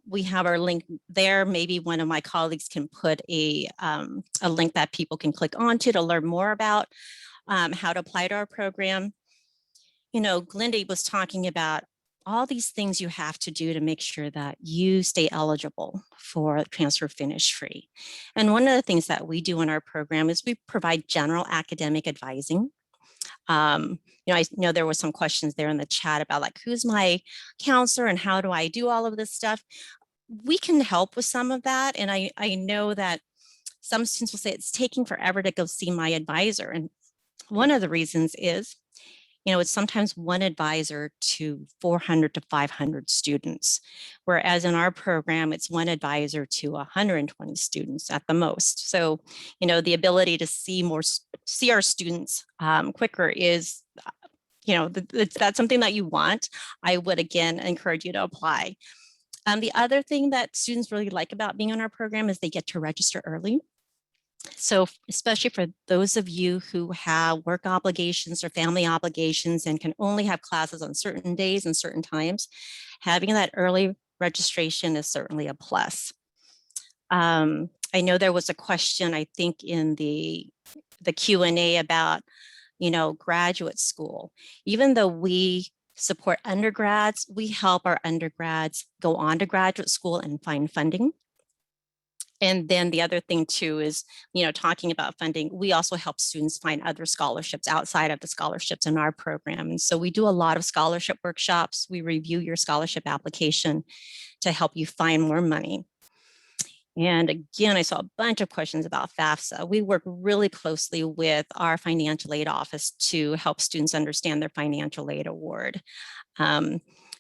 we have our link there. Maybe one of my colleagues can put a link that people can click onto to learn more about how to apply to our program. You know, Glinda was talking about all these things you have to do to make sure that you stay eligible for transfer finish free. And one of the things that we do in our program is we provide general academic advising. You know, I know there were some questions there in the chat about like, who's my counselor and how do I do all of this stuff? We can help with some of that. And I know that some students will say it's taking forever to go see my advisor. And one of the reasons is, you know, it's sometimes one advisor to 400 to 500 students, whereas in our program, it's one advisor to 120 students at the most. So, you know, the ability to see our students quicker is, you know, that's something that you want. I would, again, encourage you to apply. The other thing that students really like about being on our program is they get to register early. So especially for those of you who have work obligations or family obligations and can only have classes on certain days and certain times, having that early registration is certainly a plus. I know there was a question, I think, in the Q&A about, you know, graduate school. Even though we support undergrads, we help our undergrads go on to graduate school and find funding. And then the other thing too is, you know, talking about funding, we also help students find other scholarships outside of the scholarships in our program. And so we do a lot of scholarship workshops. We review your scholarship application to help you find more money. And again, I saw a bunch of questions about FAFSA. We work really closely with our financial aid office to help students understand their financial aid award.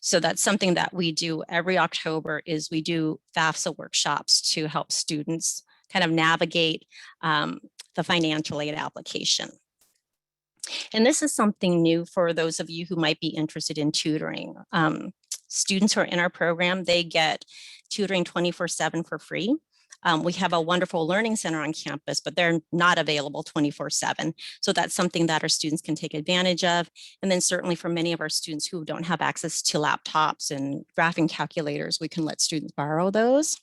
So that's something that we do every October is we do FAFSA workshops to help students kind of navigate the financial aid application. And this is something new for those of you who might be interested in tutoring. Students who are in our program, they get tutoring 24/7 for free. We have a wonderful learning center on campus, but they're not available 24/7. So that's something that our students can take advantage of. And then certainly for many of our students who don't have access to laptops and graphing calculators, we can let students borrow those.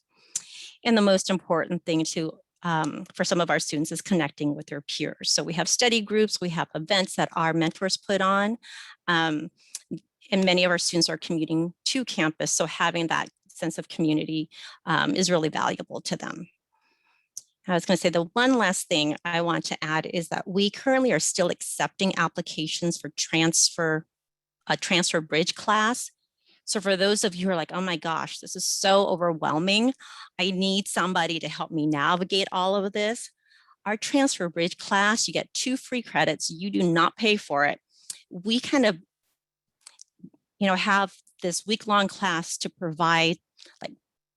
And the most important thing too, for some of our students is connecting with their peers. So we have study groups, we have events that our mentors put on. And many of our students are commuting to campus. So having that sense of community is really valuable to them. I was going to say the one last thing I want to add is that we currently are still accepting applications for a transfer bridge class. So for those of you who are like, oh my gosh, this is so overwhelming, I need somebody to help me navigate all of this. Our transfer bridge class, you get 2 free credits. You do not pay for it. We kind of, you know, have this week-long class to provide like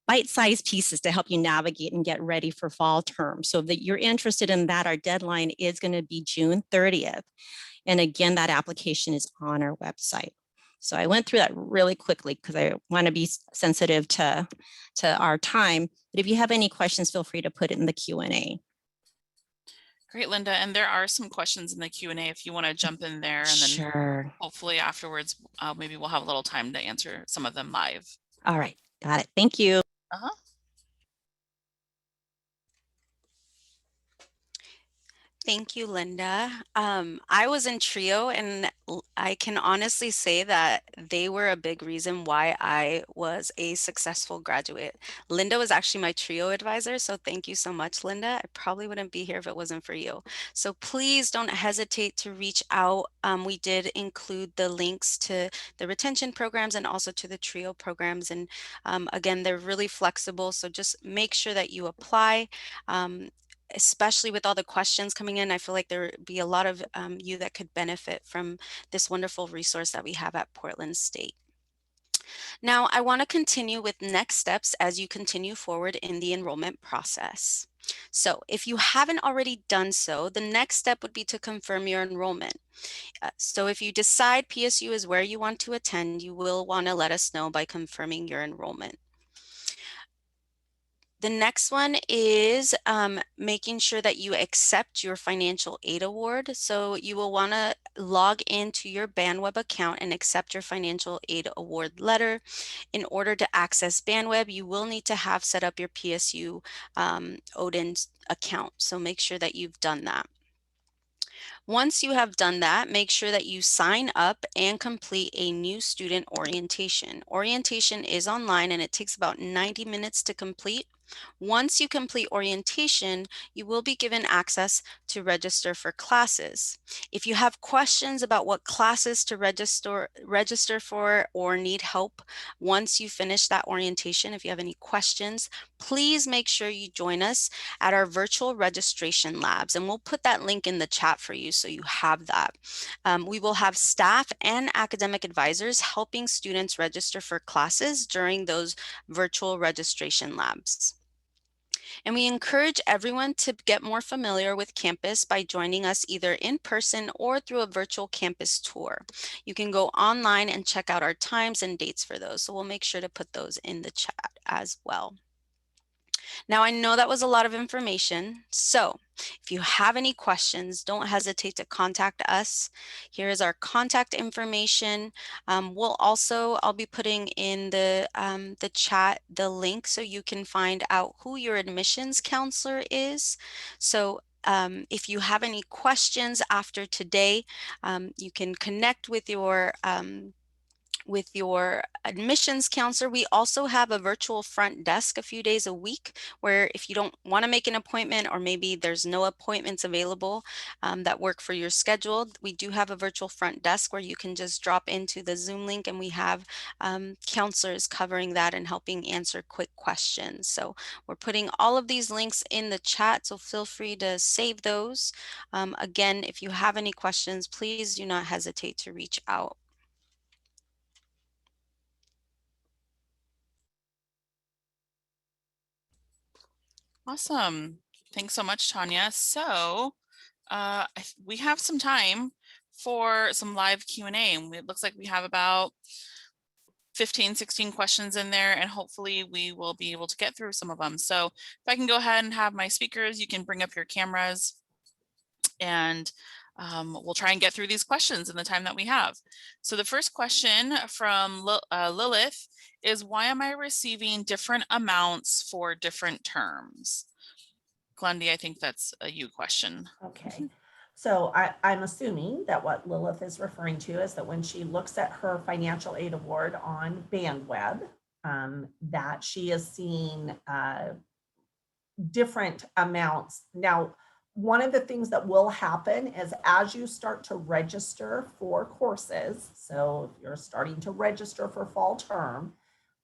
bite-sized pieces to help you navigate and get ready for fall term. So that you're interested in that, our deadline is going to be June 30th. And again, that application is on our website. So I went through that really quickly because I want to be sensitive to our time. But if you have any questions, feel free to put it in the Q&A. Great, Linda. And there are some questions in the Q&A if you want to jump in there, and then Sure. hopefully afterwards, maybe we'll have a little time to answer some of them live. All right. Got it. Thank you. Thank you, Linda. I was in TRIO, and I can honestly say that they were a big reason why I was a successful graduate. Linda was actually my TRIO advisor, so thank you so much, Linda. I probably wouldn't be here if it wasn't for you. So please don't hesitate to reach out. We did include the links to the retention programs and also to the TRIO programs. And again, they're really flexible, so just make sure that you apply. Especially with all the questions coming in, I feel like there would be a lot of you that could benefit from this wonderful resource that we have at Portland State. Now, I want to continue with next steps as you continue forward in the enrollment process. So if you haven't already done so, the next step would be to confirm your enrollment. So if you decide PSU is where you want to attend, you will want to let us know by confirming your enrollment. The next one is making sure that you accept your financial aid award. So you will want to log into your BandWeb account and accept your financial aid award letter. In order to access BandWeb, you will need to have set up your PSU Odin account. So make sure that you've done that. Once you have done that, make sure that you sign up and complete a new student orientation. Orientation is online and it takes about 90 minutes to complete. Once you complete orientation, you will be given access to register for classes. If you have questions about what classes to register for or need help once you finish that orientation, if you have any questions, please make sure you join us at our virtual registration labs, and we'll put that link in the chat for you so you have that. We will have staff and academic advisors helping students register for classes during those virtual registration labs. And we encourage everyone to get more familiar with campus by joining us either in person or through a virtual campus tour. You can go online and check out our times and dates for those. So we'll make sure to put those in the chat as well. Now, I know that was a lot of information. So if you have any questions, don't hesitate to contact us. Here is our contact information. I'll be putting in the chat the link so you can find out who your admissions counselor is. So if you have any questions after today, you can connect with your admissions counselor. We also have a virtual front desk a few days a week where if you don't want to make an appointment or maybe there's no appointments available that work for your schedule, we do have a virtual front desk where you can just drop into the Zoom link and we have counselors covering that and helping answer quick questions. So we're putting all of these links in the chat, so feel free to save those. Again, if you have any questions, please do not hesitate to reach out. Awesome. Thanks so much, Tanya. So we have some time for some live Q&A. It looks like we have about 15, 16 questions in there, and hopefully we will be able to get through some of them. So if I can go ahead and have my speakers, you can bring up your cameras and we'll try and get through these questions in the time that we have. So the first question from Lilith is, why am I receiving different amounts for different terms? Glendy, I think that's a you question. Okay. So I'm assuming that what Lilith is referring to is that when she looks at her financial aid award on BandWeb, that she is seeing different amounts. Now, one of the things that will happen is as you start to register for courses, so if you're starting to register for fall term,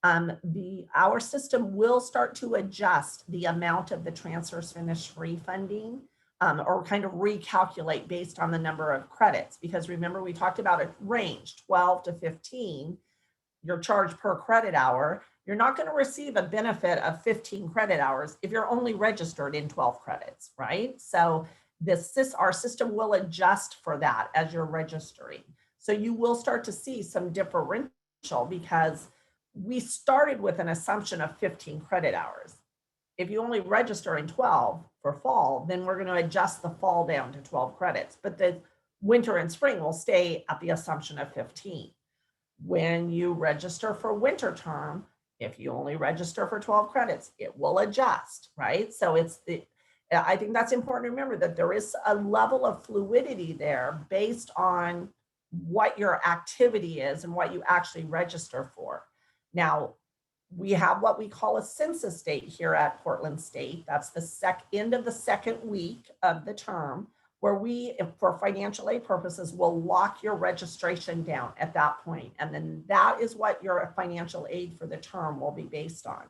our system will start to adjust the amount of the transfers finished free funding, or kind of recalculate based on the number of credits. Because remember, we talked about a range, 12 to 15, your charge per credit hour. You're not going to receive a benefit of 15 credit hours if you're only registered in 12 credits, right? So our system will adjust for that as you're registering. So you will start to see some differential because we started with an assumption of 15 credit hours. If you only register in 12 for fall, then we're going to adjust the fall down to 12 credits, but the winter and spring will stay at the assumption of 15. When you register for winter term, if you only register for 12 credits, it will adjust, right? So I think that's important to remember that there is a level of fluidity there based on what your activity is and what you actually register for. Now, we have what we call a census date here at Portland State. That's the end of the second week of the term, where we, for financial aid purposes, will lock your registration down at that point. And then that is what your financial aid for the term will be based on.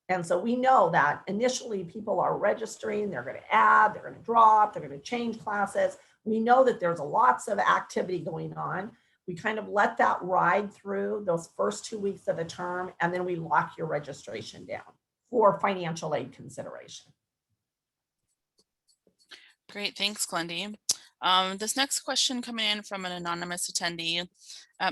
And so we know that initially people are registering, they're going to add, they're going to drop, they're going to change classes. We know that there's lots of activity going on. We kind of let that ride through those first 2 weeks of the term, and then we lock your registration down for financial aid consideration. Great, thanks, Glendy. This next question coming in from an anonymous attendee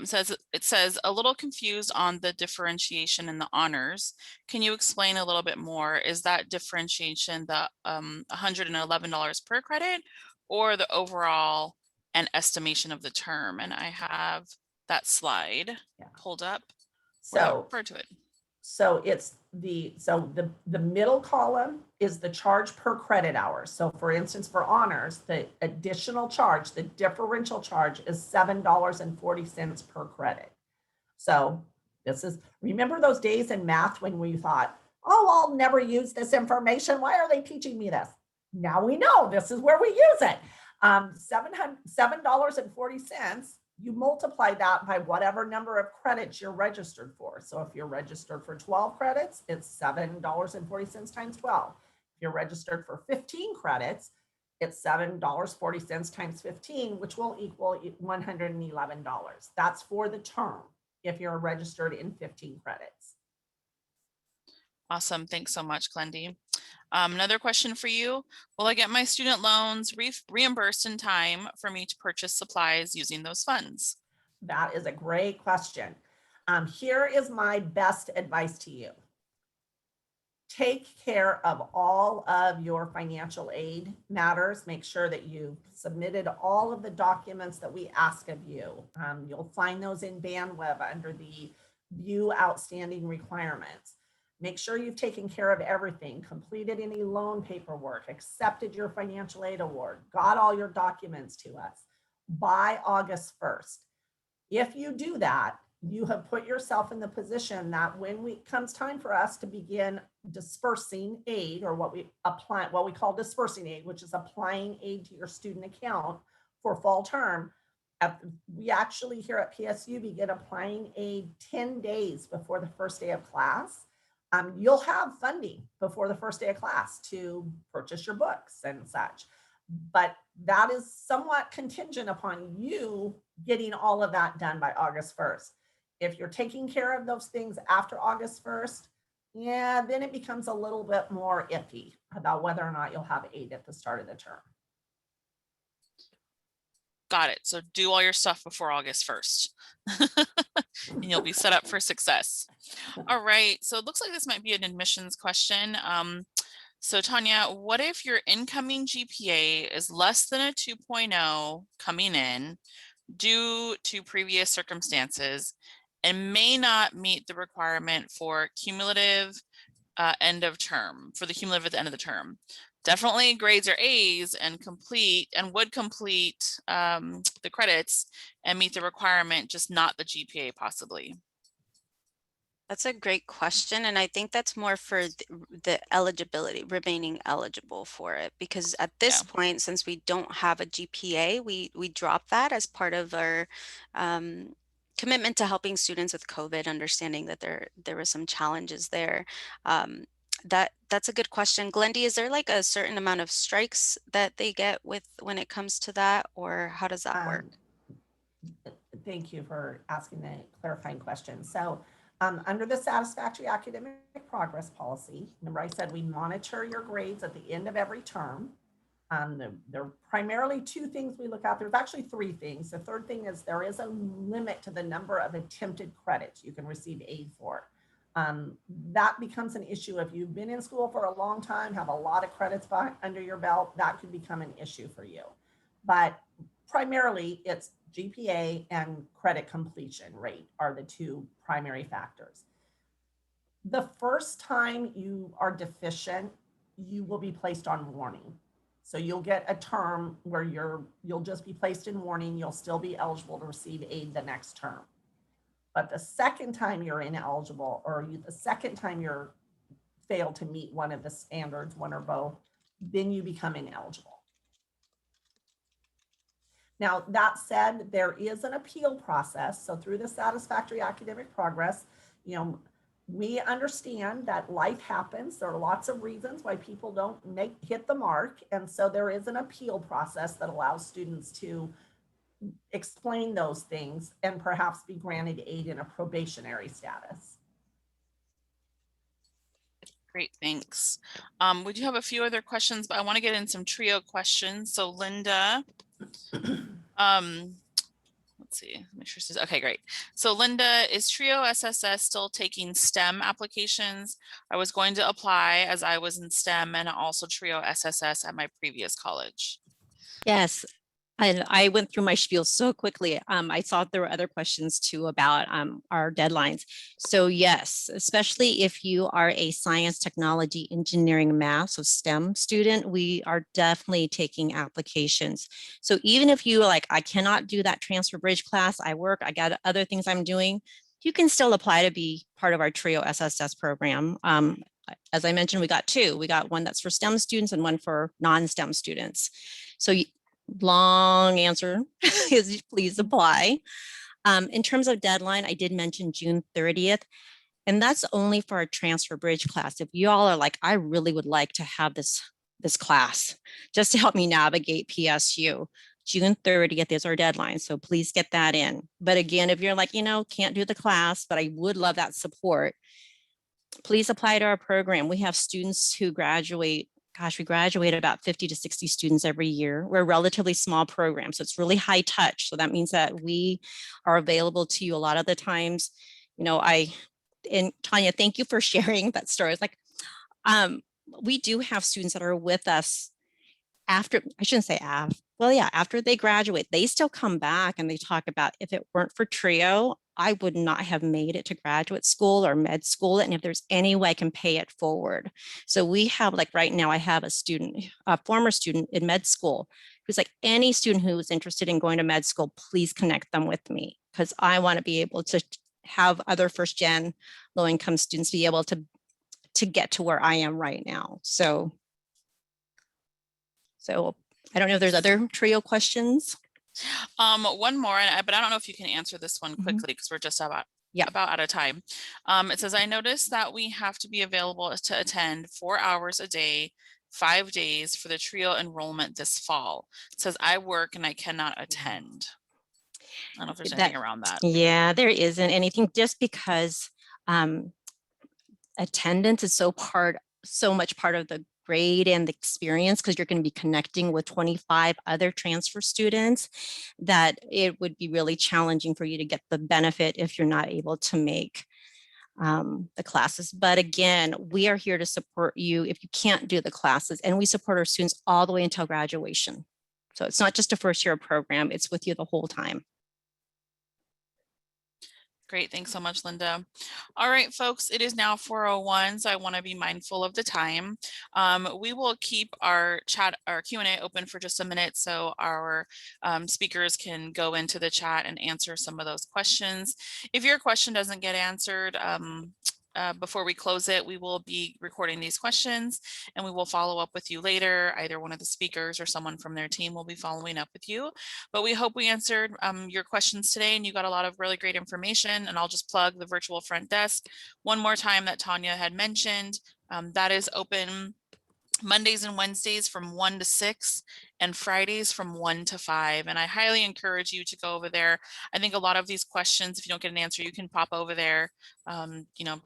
says a little confused on the differentiation in the honors. Can you explain a little bit more? Is that differentiation the $111 per credit or the overall and estimation of the term? And I have that slide pulled up. So refer to it. So it's the middle column is the charge per credit hour. So for instance, for honors, the additional charge, the differential charge is $7.40 per credit. So this is, remember those days in math when we thought, oh, I'll never use this information. Why are they teaching me this? Now we know this is where we use it. $7.40. You multiply that by whatever number of credits you're registered for. So if you're registered for 12 credits, it's $7.40 times 12. If you're registered for 15 credits, it's $7.40 times 15, which will equal $111. That's for the term if you're registered in 15 credits. Awesome. Thanks so much, Glendy. Another question for you. Will I get my student loans reimbursed in time for me to purchase supplies using those funds? That is a great question. Here is my best advice to you. Take care of all of your financial aid matters. Make sure that you've submitted all of the documents that we ask of you. You'll find those in BandWeb under the View Outstanding Requirements. Make sure you've taken care of everything, completed any loan paperwork, accepted your financial aid award, got all your documents to us by August 1st. If you do that, you have put yourself in the position that when it comes time for us to begin dispersing aid, or what we call dispersing aid, which is applying aid to your student account for fall term, we actually here at PSU begin applying aid 10 days before the first day of class. You'll have funding before the first day of class to purchase your books and such, but that is somewhat contingent upon you getting all of that done by August 1st. If you're taking care of those things after August 1st, then it becomes a little bit more iffy about whether or not you'll have aid at the start of the term. Got it. So do all your stuff before August 1st and you'll be set up for success. All right. So it looks like this might be an admissions question. So Tanya, what if your incoming GPA is less than a 2.0 coming in due to previous circumstances and may not meet the requirement for cumulative end of term, for the cumulative at the end of the term? Definitely grades are A's and would complete the credits and meet the requirement, just not the GPA possibly. That's a great question. And I think that's more for the eligibility, remaining eligible for it. Because at this point, since we don't have a GPA, we drop that as part of our commitment to helping students with COVID, understanding that there were some challenges there. That's a good question. Glendy, is there like a certain amount of strikes that they get when it comes to that, or how does that work? Thank you for asking the clarifying question. So under the satisfactory academic progress policy, remember I said we monitor your grades at the end of every term. There are primarily two things we look at. There's actually three things. The third thing is there is a limit to the number of attempted credits you can receive aid for. That becomes an issue if you've been in school for a long time, have a lot of credits under your belt, that could become an issue for you. But primarily it's GPA and credit completion rate are the two primary factors. The first time you are deficient, you will be placed on warning. So you'll get a term where you'll just be placed in warning. You'll still be eligible to receive aid the next term. But the second time you're ineligible, or the second time you're failed to meet one of the standards, one or both, then you become ineligible. Now, that said, there is an appeal process. So through the satisfactory academic progress, we understand that life happens. There are lots of reasons why people don't hit the mark. And so there is an appeal process that allows students to explain those things and perhaps be granted aid in a probationary status. Great, thanks. We do have a few other questions, but I want to get in some trio questions. So Linda, let's see, make sure she's okay, great. So Linda, is Trio SSS still taking STEM applications? I was going to apply as I was in STEM and also Trio SSS at my previous college. Yes, I went through my spiel so quickly. I thought there were other questions too about our deadlines. So yes, especially if you are a science, technology, engineering, math, so STEM student, we are definitely taking applications. So even if you like, I cannot do that transfer bridge class, I work, I got other things I'm doing, you can still apply to be part of our TRIO SSS program. As I mentioned, we got two. We got one that's for STEM students and one for non-STEM students. So long answer is please apply. In terms of deadline, I did mention June 30th, and that's only for our transfer bridge class. If you all are like, I really would like to have this class just to help me navigate PSU, June 30th is our deadline. So please get that in. But again, if you're like, can't do the class, but I would love that support, please apply to our program. We have students who graduate. Gosh, we graduate about 50 to 60 students every year. We're a relatively small program, so it's really high touch. So that means that we are available to you a lot of the times. And Tanya, thank you for sharing that story. It's like, we do have students that are with us after, I shouldn't say after they graduate, they still come back and they talk about, if it weren't for TRIO, I would not have made it to graduate school or med school. And if there's any way I can pay it forward. So we have, like right now, I have a former student in med school who's like, any student who is interested in going to med school, please connect them with me, because I want to be able to have other first gen low income students be able to get to where I am right now. So I don't know if there's other TRIO questions. One more, but I don't know if you can answer this one quickly because we're just about out of time. It says, I noticed that we have to be available to attend 4 hours a day, 5 days for the TRIO enrollment this fall. It says, I work and I cannot attend. I don't know if there's anything around that. Yeah, there isn't anything, just because attendance is so much part of the grade and the experience, because you're going to be connecting with 25 other transfer students, that it would be really challenging for you to get the benefit if you're not able to make the classes. But again, we are here to support you if you can't do the classes, and we support our students all the way until graduation. So it's not just a first year program, it's with you the whole time. Great. Thanks so much, Linda. All right, folks, it is now 4:01, so I want to be mindful of the time. We will keep our Q&A open for just a minute so our speakers can go into the chat and answer some of those questions. If your question doesn't get answered, before we close it, we will be recording these questions and we will follow up with you later. Either one of the speakers or someone from their team will be following up with you. But we hope we answered your questions today and you got a lot of really great information. And I'll just plug the virtual front desk one more time that Tanya had mentioned. That is open Mondays and Wednesdays from 1 to 6 and Fridays from 1 to 5. And I highly encourage you to go over there. I think a lot of these questions, if you don't get an answer, you can pop over there,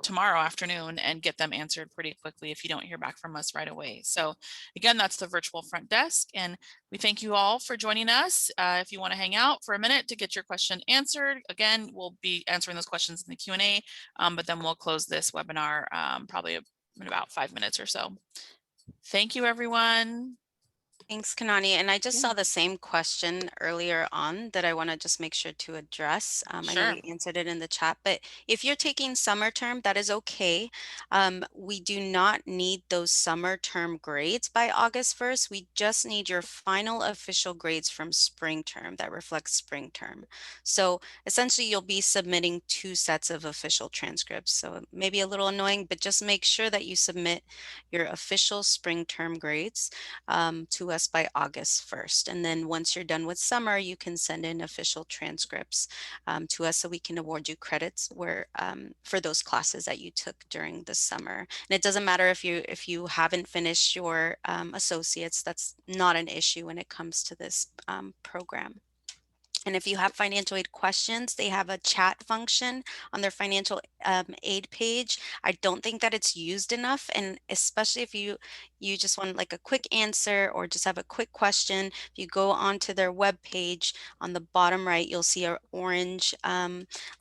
tomorrow afternoon and get them answered pretty quickly if you don't hear back from us right away. So again, that's the virtual front desk. And we thank you all for joining us. If you want to hang out for a minute to get your question answered, again, we'll be answering those questions in the Q&A, but then we'll close this webinar probably in about 5 minutes or so. Thank you, everyone. Thanks, Kanani. And I just saw the same question earlier on that I want to just make sure to address. I know we answered it in the chat, but if you're taking summer term, that is okay. We do not need those summer term grades by August 1st. We just need your final official grades from spring term that reflects spring term. So essentially, you'll be submitting 2 sets of official transcripts. So it may be a little annoying, but just make sure that you submit your official spring term grades to us by August 1st. And then once you're done with summer, you can send in official transcripts to us so we can award you credits for those classes that you took during the summer. And it doesn't matter if you haven't finished your associates, that's not an issue when it comes to this program. And if you have financial aid questions, they have a chat function on their financial aid page. I don't think that it's used enough. And especially if you just want like a quick answer or just have a quick question, if you go onto their web page on the bottom right, you'll see an orange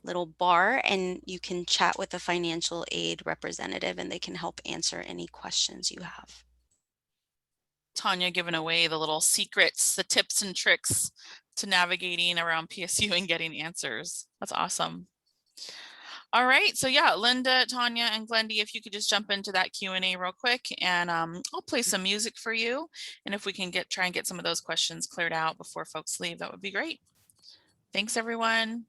little bar, and you can chat with a financial aid representative and they can help answer any questions you have. Tanya giving away the little secrets, the tips and tricks to navigating around PSU and getting answers. That's awesome. All right, so yeah, Linda, Tanya, and Glendy, if you could just jump into that Q&A real quick, and I'll play some music for you. And if we can try and get some of those questions cleared out before folks leave, that would be great. Thanks, everyone.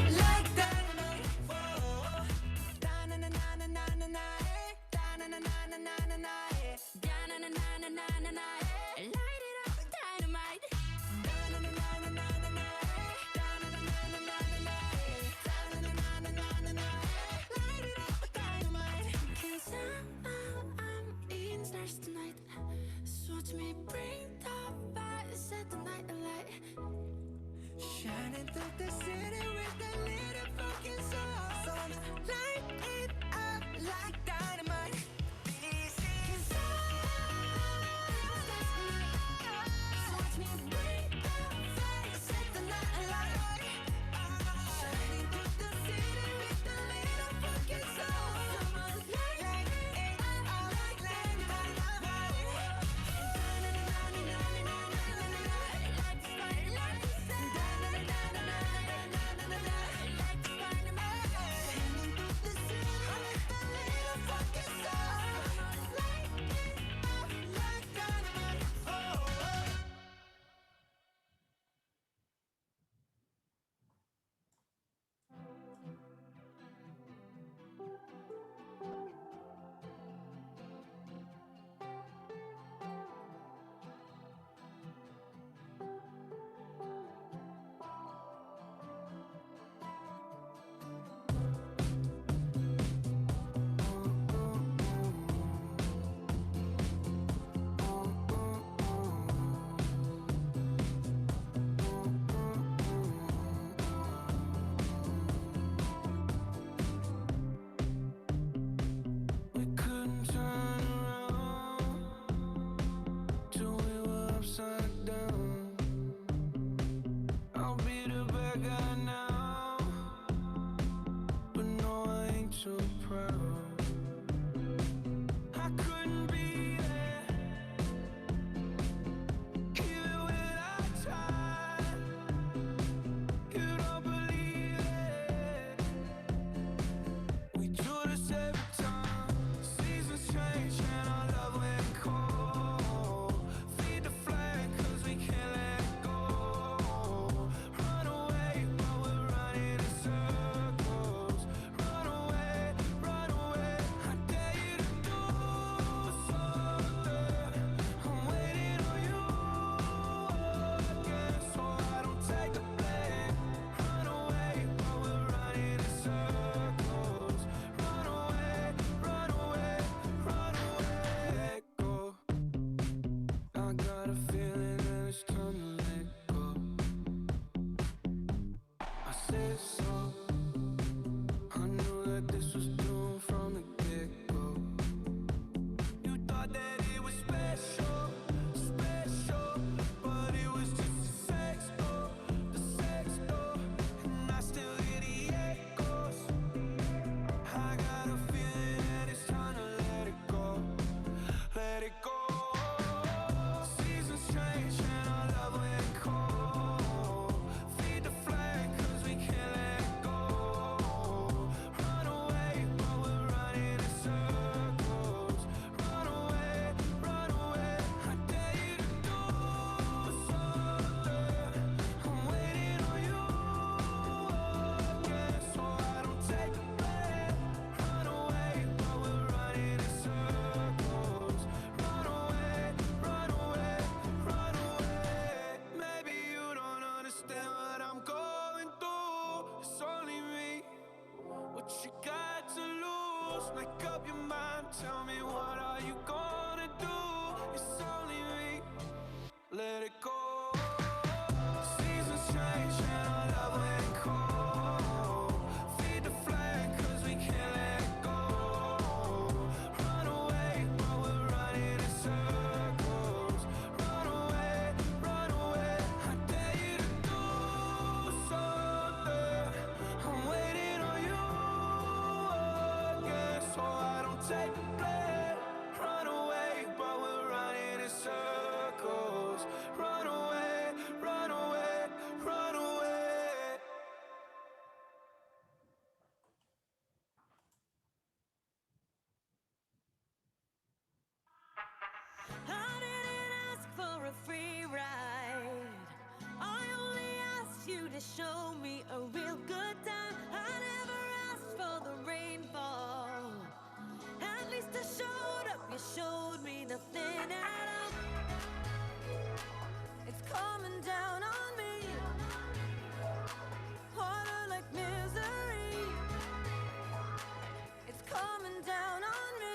Like dynamite. Whoa. Da-na-na-na-na-na-na, eh. Da-na-na-na-na-na-na, eh. Da-na-na-na-na-na-na, eh. Light it up, dynamite. Da-na-na-na-na-na-na, eh. Da-na-na-na-na-na-na, eh. Da-na-na-na-na-na-na, eh. Light it up, dynamite. 'Cause I'm eating stars tonight. So watch me bring the fire, set the night alight. Shining through the city with a little fucking soul. So I'ma light it up like dynamite. This is lose. Make up your mind, tell me what are you gonna do? It's only me, let it go. Seasons change and our love went cold. Feed the flag cause we can't let go. Run away, but we're running in circles. Run away, I dare you to do something. I'm waiting on you again, so I don't take the blame. Run away, but we're running in circles. Run away, run away, run away. I didn't ask for a free ride. I only asked you to show me a real good time. I never asked for the rainfall. At least I showed up. You showed me nothing at all. It's coming down on me. Harder like misery. It's coming down on me.